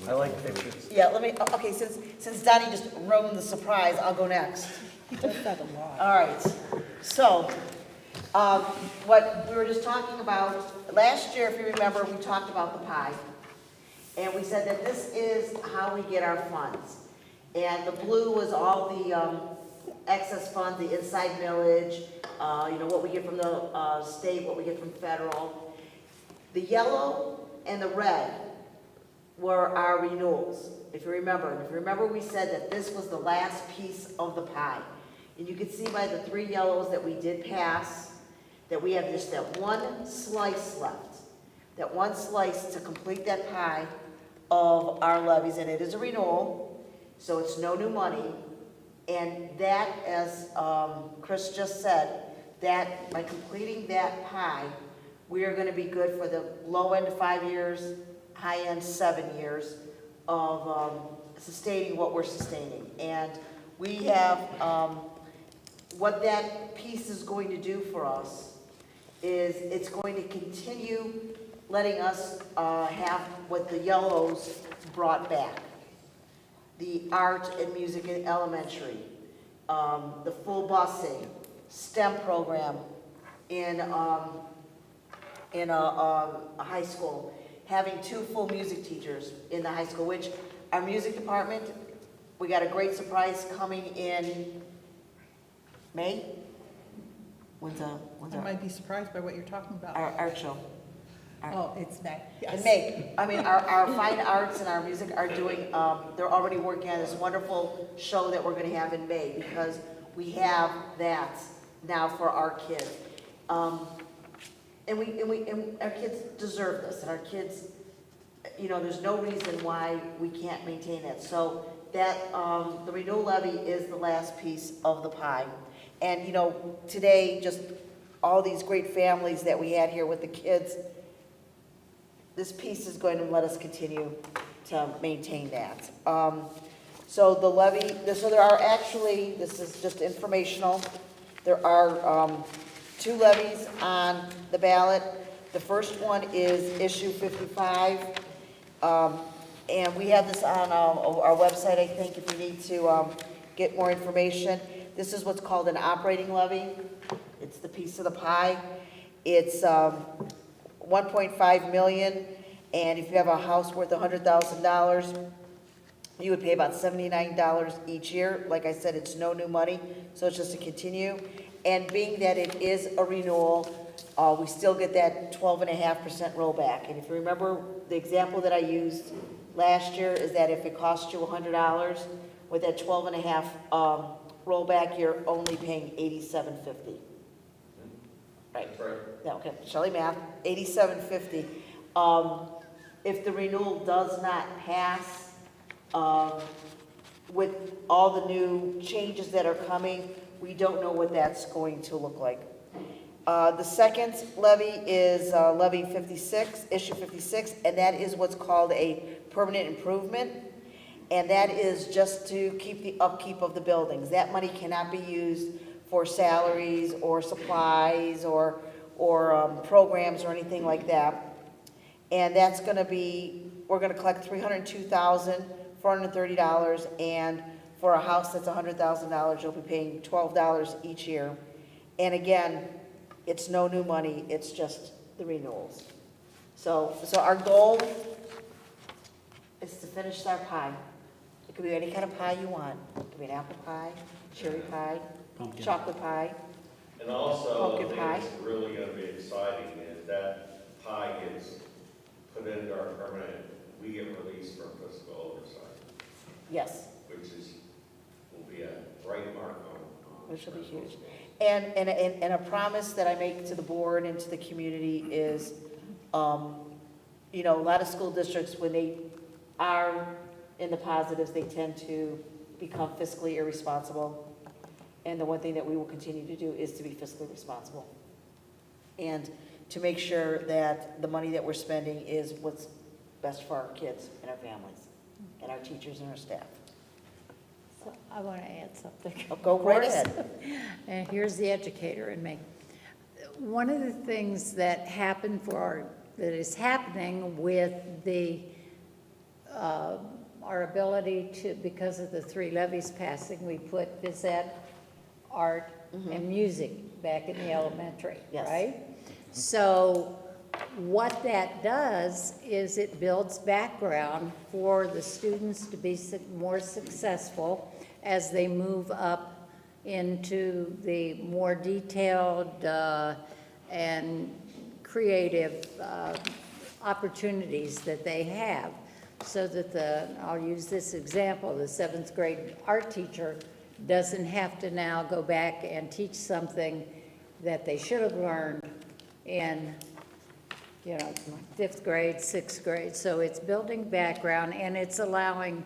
I like pictures. Yeah, let me, okay, since Donnie just ruined the surprise, I'll go next. He does that a lot. All right. So, what we were just talking about, last year, if you remember, we talked about the pie. And we said that this is how we get our funds. And the blue was all the excess funds, the inside millage, what we get from the state, what we get from federal. The yellow and the red were our renewals, if you remember. And if you remember, we said that this was the last piece of the pie. And you can see by the 3 yellows that we did pass, that we have just that one slice left. That one slice to complete that pie of our levies, and it is a renewal, so it's no new money. And that, as Chris just said, that by completing that pie, we are going to be good for the low end 5 years, high end 7 years of sustaining what we're sustaining. And we have, what that piece is going to do for us is it's going to continue letting us have what the yellows brought back. The art and music in elementary, the full busing, STEM program in in a high school, having 2 full music teachers in the high school, which our music department, we got a great surprise coming in May. When's I might be surprised by what you're talking about. our art show? Oh, it's May. In May. I mean, our fine arts and our music are doing, they're already working on this wonderful show that we're gonna have in May, because we have that now for our kids. And our kids deserve this, and our kids, you know, there's no reason why we can't maintain it. So that, the renewal levy is the last piece of the pie. And, you know, today, just all these great families that we had here with the kids, this piece is going to let us continue to maintain that. So the levy, so there are actually, this is just informational, there are 2 levies on the ballot. The first one is issue 55. And we have this on our website, I think, if you need to get more information. This is what's called an operating levy. It's the piece of the pie. It's 1.5 million, and if you have a house worth $100,000, you would pay about $79 each year. Like I said, it's no new money, so it's just to continue. And being that it is a renewal, we still get that 12.5% rollback. And if you remember, the example that I used last year is that if it costs you $100, with that 12.5 rollback, you're only paying $87.50. Right. That's right. Yeah, okay, Shelley math, $87.50. If the renewal does not pass, with all the new changes that are coming, we don't know what that's going to look like. The second levy is levy 56, issue 56, and that is what's called a permanent improvement. And that is just to keep the upkeep of the buildings. That money cannot be used for salaries or supplies or programs or anything like that. And that's going to be, we're going to collect $302,430, and for a house that's $100,000, you'll be paying $12 each year. And again, it's no new money, it's just the renewals. So our goal is to finish our pie. It could be any kind of pie you want. It could be an apple pie, cherry pie, Pumpkin. chocolate pie. And also, I Pumpkin think pie. it's really gonna be exciting is that pie gets put into our permanent, we get released from fiscal oversight, Yes, which will be a bright mark on. which will be huge. And a promise that I make to the board and to the community is, you know, a lot of school districts, when they are in the positives, they tend to become fiscally irresponsible. And the one thing that we will continue to do is to be fiscally responsible. And to make sure that the money that we're spending is what's best for our kids and our families, and our teachers and our staff. So I want to add something. Oh, go right Of course. ahead. And here's the educator in me. One of the things that happened that is happening with our ability to, because of the 3 levies passing, we put phys ed, art, and music back in the elementary, Yes. right? So what that does is it builds background for the students to be more successful as they move up into the more detailed and creative opportunities that they have. So that I'll use this example, the 7th grade art teacher doesn't have to now go back and teach something that they should have learned in, you know, 5th grade, 6th grade. So it's building background, and it's allowing,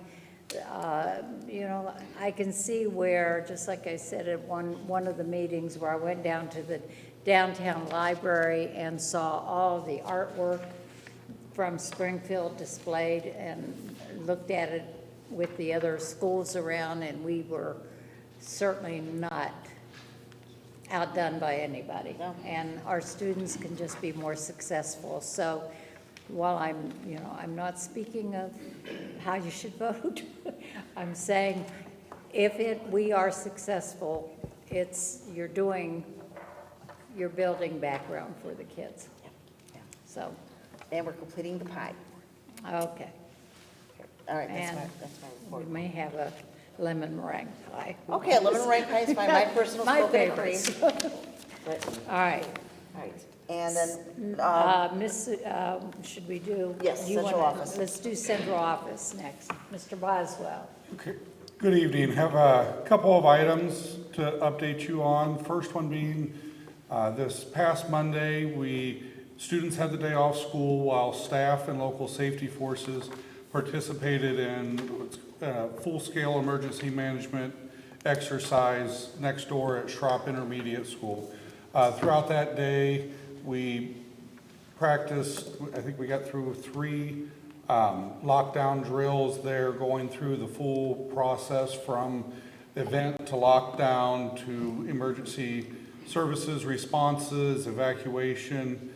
you know, I can see where, just like I said at one of the meetings where I went down to the downtown library and saw all the artwork from Springfield displayed and looked at it with the other schools around, and we were certainly not outdone by anybody. No. And our students can just be more successful. So while I'm not speaking of how you should vote, I'm saying if we are successful, you're building background for the kids. So, And we're completing the pie. okay. All right, And that's my we report. may have a lemon meringue pie. Okay, lemon meringue pie is fine, my personal My coconut cream. favorites. But, All right. all right, and then, Should we do? Yes, do you central wanna- office. Let's do central office next. Mr. Boswell. Okay. Good evening. Have a couple of items to update you on. First one being, this past Monday, students had the day off school while staff and local safety forces participated in a full-scale emergency management exercise next door at Schropp Intermediate School. Throughout that day, we practiced, I think we got through 3 lockdown drills there, going through the full process from event to lockdown to emergency services, responses, evacuation.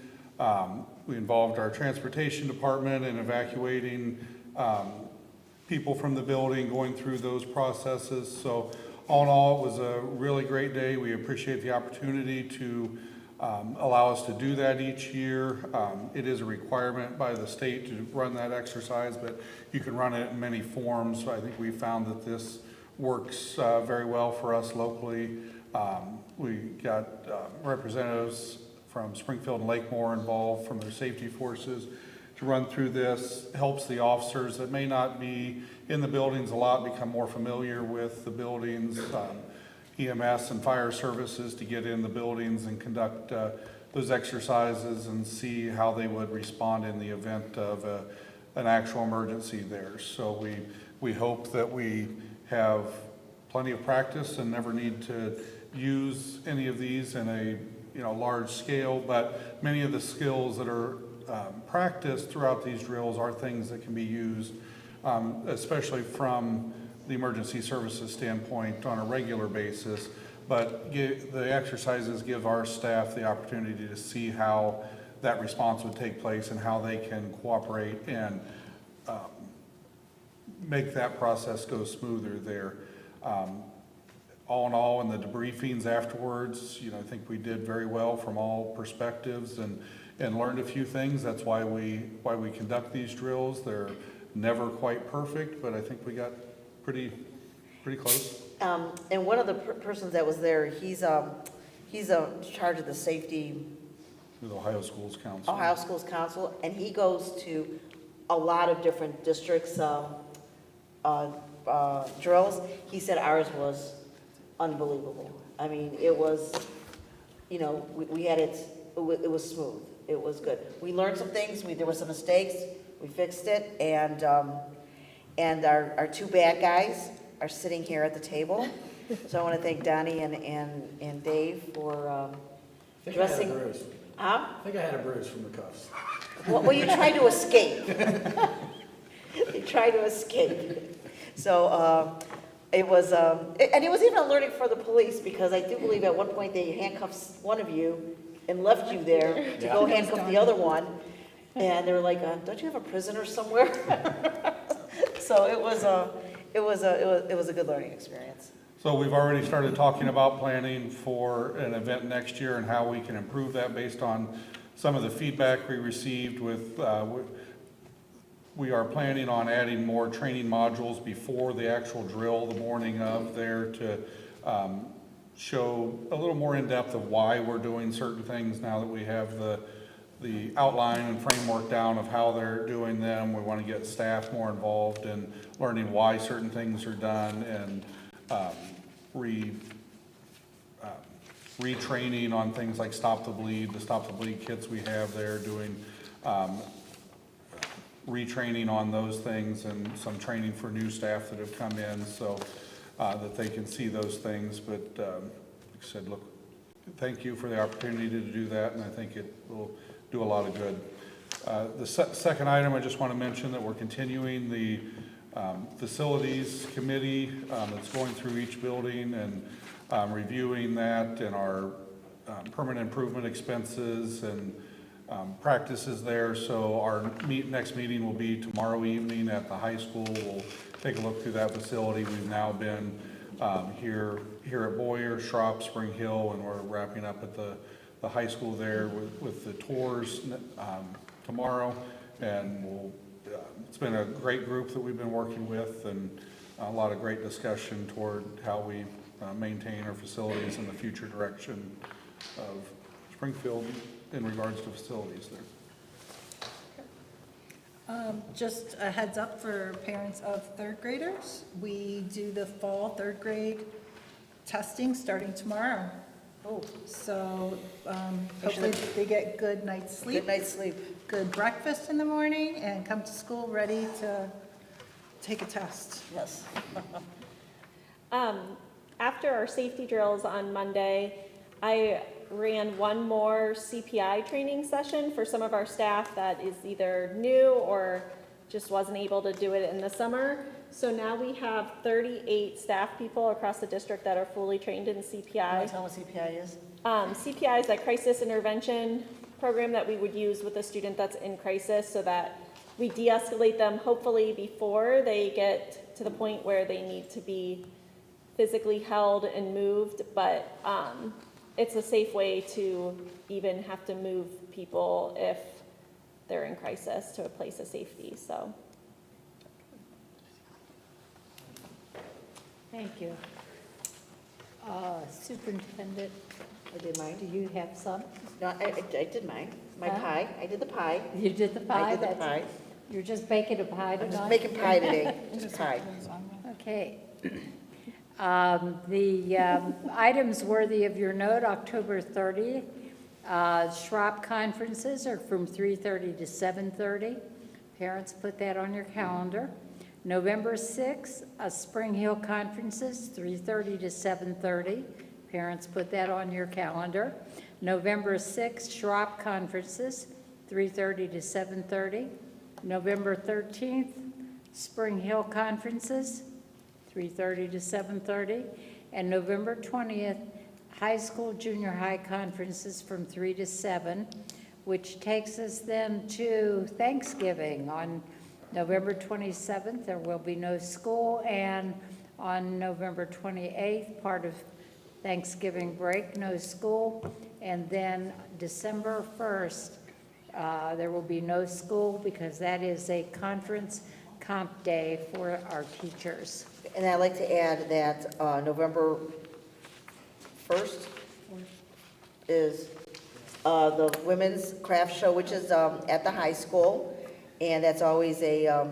We involved our transportation department in evacuating people from the building, going through those processes. So all in all, it was a really great day. We appreciate the opportunity to allow us to do that each year. It is a requirement by the state to run that exercise, but you can run it in many forms. So I think we found that this works very well for us locally. We got representatives from Springfield and Lakemore involved from their safety forces to run through this. Helps the officers that may not be in the buildings a lot become more familiar with the buildings. EMS and fire services to get in the buildings and conduct those exercises and see how they would respond in the event of an actual emergency there. So we hope that we have plenty of practice and never need to use any of these in a large scale, but many of the skills that are practiced throughout these drills are things that can be used, especially from the emergency services standpoint on a regular basis. But the exercises give our staff the opportunity to see how that response would take place and how they can cooperate and make that process go smoother there. All in all, in the debriefings afterwards, I think we did very well from all perspectives and learned a few things. That's why we conduct these drills. They're never quite perfect, but I think we got pretty close. and one of the persons that was there, he's in charge of the safety, With Ohio Schools Council. Ohio Schools Council, and he goes to a lot of different districts, drills. He said ours was unbelievable. I mean, it was, we had it was smooth. It was good. We learned some things. There were some mistakes. We fixed it, and our 2 bad guys are sitting here at the table. So I want to thank Donnie and Dave for dressing. Huh? I think I had a bruise from the cuffs. Well, you tried to escape. You tried to escape. So it was, and it was even a learning for the police, because I do believe at one point they handcuffed one of you and left you there to go handcuff the other one. And they were like, "Don't you have a prisoner somewhere?" So it was a good learning experience. So we've already started talking about planning for an event next year and how we can improve that based on some of the feedback we received we are planning on adding more training modules before the actual drill the morning of there to show a little more in depth of why we're doing certain things now that we have the outline and framework down of how they're doing them. We want to get staff more involved in learning why certain things are done and retraining on things like Stop the Bleed kits we have there, doing retraining on those things and some training for new staff that have come in so that they can see those things. But like I said, look, thank you for the opportunity to do that, and I think it will do a lot of good. The second item, I just want to mention that we're continuing the facilities committee that's going through each building and reviewing that and our permanent improvement expenses and practices there. So our next meeting will be tomorrow evening at the high school. We'll take a look through that facility. We've now been here at BoE, Schropp, Spring Hill, and we're wrapping up at the high school there with the tours tomorrow. And it's been a great group that we've been working with, and a lot of great discussion toward how we maintain our facilities and the future direction of Springfield in regards to facilities there. Just a heads up for parents of third graders, we do the fall third grade testing starting tomorrow. Oh, So hopefully they get good night's sleep. good night's sleep. Good breakfast in the morning, and come to school ready to take a test. Yes. After our safety drills on Monday, I ran one more CPI training session for some of our staff that is either new or just wasn't able to do it in the summer. So now we have 38 staff people across the district that are fully trained in Can you CPI. tell what CPI is? CPI is a crisis intervention program that we would use with a student that's in crisis so that we de-escalate them hopefully before they get to the point where they need to be physically held and moved, but it's a safe way to even have to move people if they're in crisis to a place of safety, so. Thank you. Superintendent, I did mine. do you have some? No, I did mine. My Huh? pie. I did the pie. You did the pie? I did the That's- pie. You're just baking a pie I'm tonight? just making pie today. Just pie. Okay. The items worthy of your note, October 30th, Schropp conferences are from 3:30 to 7:30. Parents, put that on your calendar. November 6th, Spring Hill conferences, 3:30 to 7:30. Parents, put that on your calendar. November 6th, Schropp conferences, 3:30 to 7:30. November 13th, Spring Hill conferences, 3:30 to 7:30. And November 20th, high school, junior high conferences from 3 to 7, which takes us then to Thanksgiving. On November 27th, there will be no school, and on November 28th, part of Thanksgiving break, no school. And then December 1st, there will be no school because that is a conference comp day for our teachers. And I'd like to add that November 1st is the Women's Craft Show, which is at the high school. And that's always a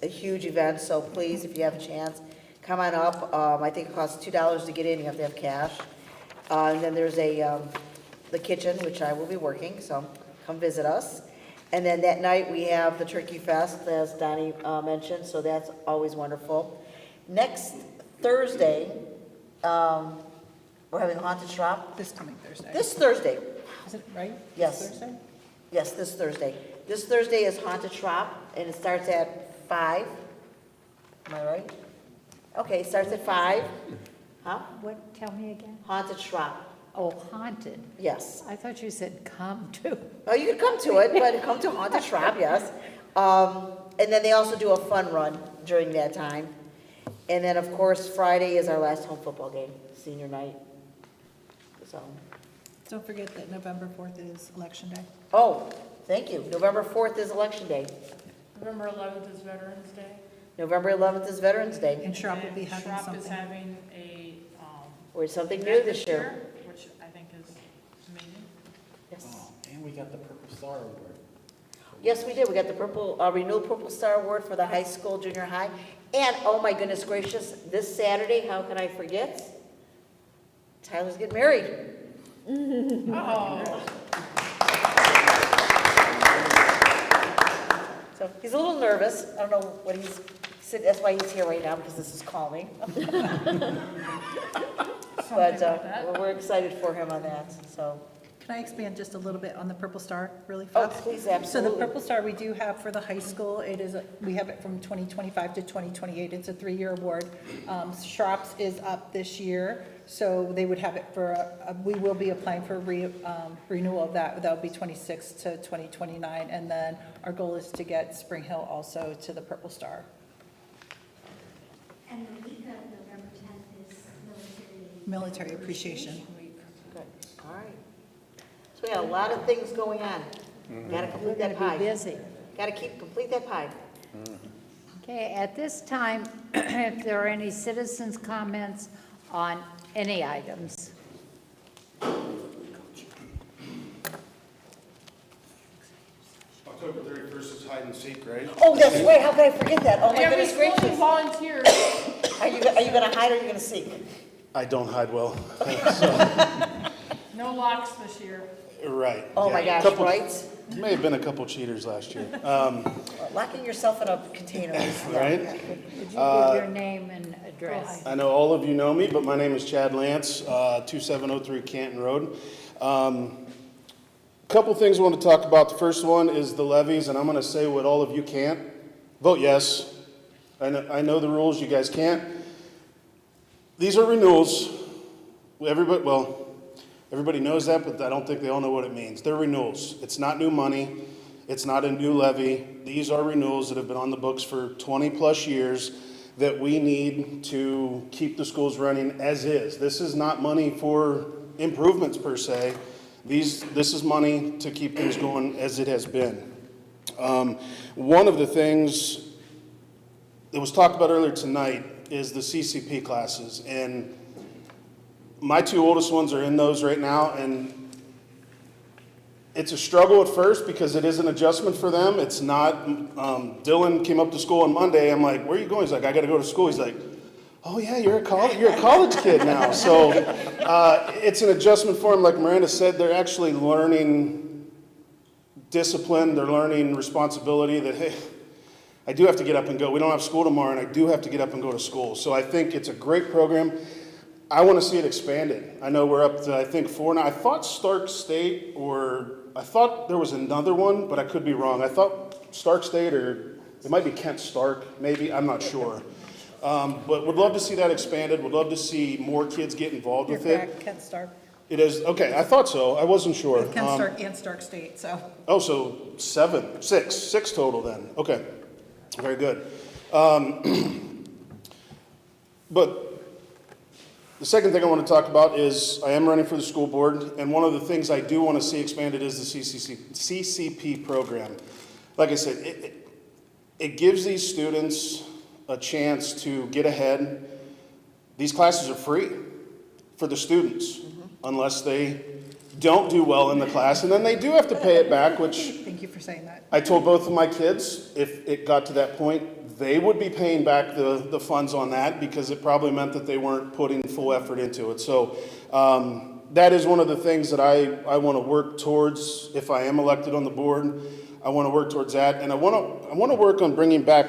huge event, so please, if you have a chance, come on up. I think it costs $2 to get in, you have to have cash. And then there's the kitchen, which I will be working, so come visit us. And then that night, we have the Turkey Fest, as Donnie mentioned, so that's always wonderful. Next Thursday, we're having a haunted shop. This coming Thursday. This Thursday, Is it right? Yes. Thursday? yes, this Thursday. This Thursday is haunted shop, and it starts at 5. Am I right? Okay, it starts at 5. Huh? What, tell me again? Haunted shop, Oh, haunted. yes. I thought you said come to. Oh, you can come to it, but come to haunted shop, yes. And then they also do a fun run during that time. And then, of course, Friday is our last home football game, senior night. So, Don't forget that November 4th is Election Day. oh, thank you. November 4th is Election Day. November 11th is Veterans Day. November 11th is Veterans Day. And Schropp will be having Schropp is something. having a, Or something new event this year. which I think is amazing. Yes. Oh, and we got the Purple Star Award. Yes, we did. We got the renewal Purple Star Award for the high school, junior high. And, oh my goodness gracious, this Saturday, how can I forget? Tyler's getting married. Oh. So he's a little nervous. I don't know what he's, that's why he's here right now, because this is calming. But we're excited for him on that, so. Can I expand just a little bit on the Purple Star really Oh, fast? please, So the absolutely. Purple Star we do have for the high school, we have it from 2025 to 2028. It's a 3-year award. Schropp's is up this year, so they would have it for, we will be applying for renewal of that. That'll be 26 to 2029. And then our goal is to get Spring Hill also to the Purple Star. And the week of November 10th is Military appreciation. Good. All right. So we got a lot of things going on. Gotta We're complete gonna that pie. be busy. Gotta complete that pie. Okay, at this time, if there are any citizens' comments on any items. October 31st is hide and seek, right? Oh, that's right, how could I forget that? Oh, my Every goodness school needs gracious. volunteers. Are you gonna hide or are you gonna seek? I don't hide well. No locks this year. Right. Oh, my yeah. gosh, right? May have been a couple cheaters last year. Locking yourself in a container is. Right? Would you give your name and address? I know all of you know me, but my name is Chad Lance, 2703 Canton Road. Couple things I want to talk about. The first one is the levies, and I'm going to say what all of you can't. Vote yes. I know the rules. You guys can't. These are renewals. Everybody knows that, but I don't think they all know what it means. They're renewals. It's not new money. It's not a new levy. These are renewals that have been on the books for 20 plus years that we need to keep the schools running as is. This is not money for improvements per se. This is money to keep things going as it has been. One of the things that was talked about earlier tonight is the CCP classes, and my two oldest ones are in those right now, and it's a struggle at first because it is an adjustment for them. It's not, Dylan came up to school on Monday. I'm like, where are you going? He's like, I got to go to school. He's like, oh yeah, you're a college kid now. So it's an adjustment for them. Like Miranda said, they're actually learning discipline. They're learning responsibility that, hey, I do have to get up and go. We don't have school tomorrow, and I do have to get up and go to school. So I think it's a great program. I want to see it expanded. I know we're up to, I think, 4 now. I thought Stark State, or I thought there was another one, but I could be wrong. I thought Stark State, or it might be Kent Stark, maybe. I'm not sure. But would love to see that expanded. Would love to see more kids get involved You're with it. correct, Kent Stark. It is, okay, I thought so. I wasn't sure. Kent Stark and Stark State, so. Oh, so six total then. Okay, very good. But the second thing I want to talk about is I am running for the school board, and one of the things I do want to see expanded is the CCP program. Like I said, it gives these students a chance to get ahead. These classes are free for the students, unless they don't do well in the class, and then they do have to pay it back, which Thank you for saying that. I told both of my kids, if it got to that point, they would be paying back the funds on that because it probably meant that they weren't putting full effort into it. So that is one of the things that I want to work towards if I am elected on the board. I want to work towards that, and I want to work on bringing back.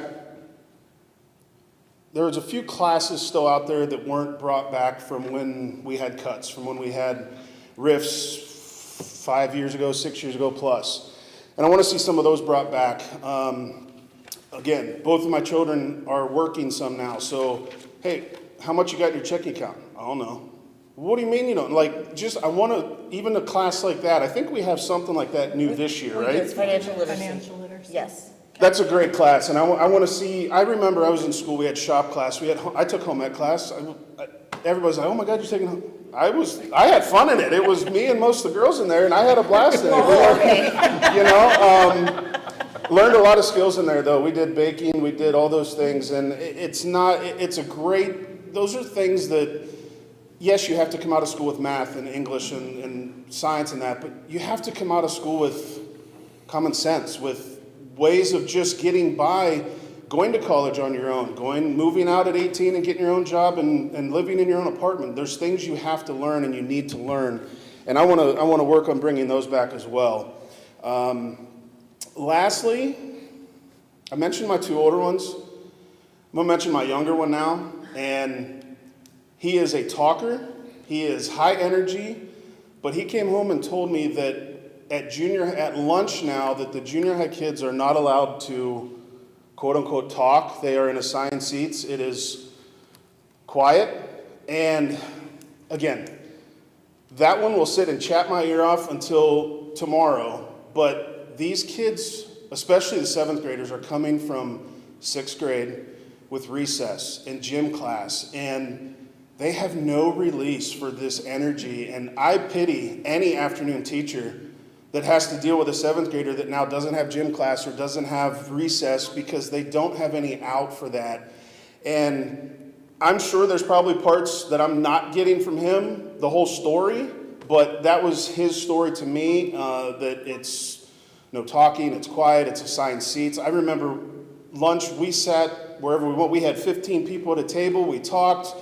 There was a few classes still out there that weren't brought back from when we had cuts, from when we had RIFs 5 years ago, 6 years ago plus. And I want to see some of those brought back. Again, both of my children are working some now, so, hey, how much you got in your checking account? I don't know. What do you mean you don't? Like, just, I want to, even a class like that, I think we have something like that new this year, right? It's financial literacy. Financial literacy. Yes. That's a great class, and I want to see, I remember I was in school, we had shop class, I took home ec class. Everybody's like, oh my God, you're taking home. I had fun in it. It was me and most of the girls in there, and I had a blast in it. Oh, okay. You know, learned a lot of skills in there, though. We did baking, we did all those things, and it's a great, those are things that, yes, you have to come out of school with math and English and science and that, but you have to come out of school with common sense, with ways of just getting by, going to college on your own, moving out at 18 and getting your own job and living in your own apartment. There's things you have to learn and you need to learn, and I want to work on bringing those back as well. Lastly, I mentioned my two older ones. I'm going to mention my younger one now, and he is a talker. He is high energy, but he came home and told me that at lunch now that the junior high kids are not allowed to quote unquote talk. They are in assigned seats. It is quiet, and again, that one will sit and chat my ear off until tomorrow, but these kids, especially the 7th graders, are coming from 6th grade with recess and gym class, and they have no release for this energy, and I pity any afternoon teacher that has to deal with a 7th grader that now doesn't have gym class or doesn't have recess because they don't have any out for that. And I'm sure there's probably parts that I'm not getting from him, the whole story, but that was his story to me, that it's no talking, it's quiet, it's assigned seats. I remember lunch, we sat wherever we went, we had 15 people at a table, we talked.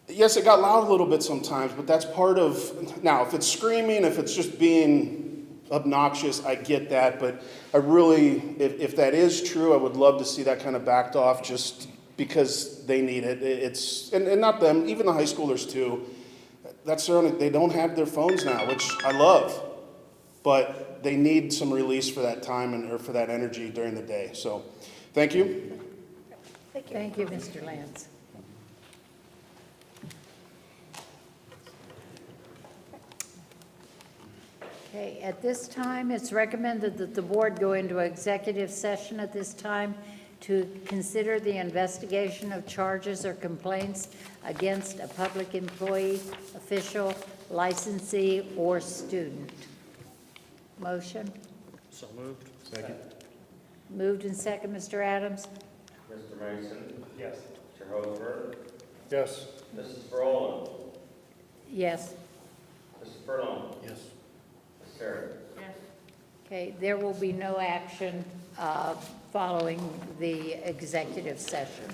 Yes, it got loud a little bit sometimes, but that's part of, now if it's screaming, if it's just being obnoxious, I get that, but I really, if that is true, I would love to see that kind of backed off just because they need it. It's, and not them, even the high schoolers too. That's their own, they don't have their phones now, which I love, but they need some release for that time or for that energy during the day. So, thank you. Thank you, Mr. Lance. Okay, at this time, it's recommended that the board go into executive session at this time to consider the investigation of charges or complaints against a public employee, official, licensee, or student. Motion? So moved. Second. Moved and second, Mr. Adams? Mr. Mason? Yes. Mr. Hofer? Yes. Mrs. Brolin? Yes. Mrs. Furlong? Yes. Ms. Terry? Yes. Okay, there will be no action following the executive session.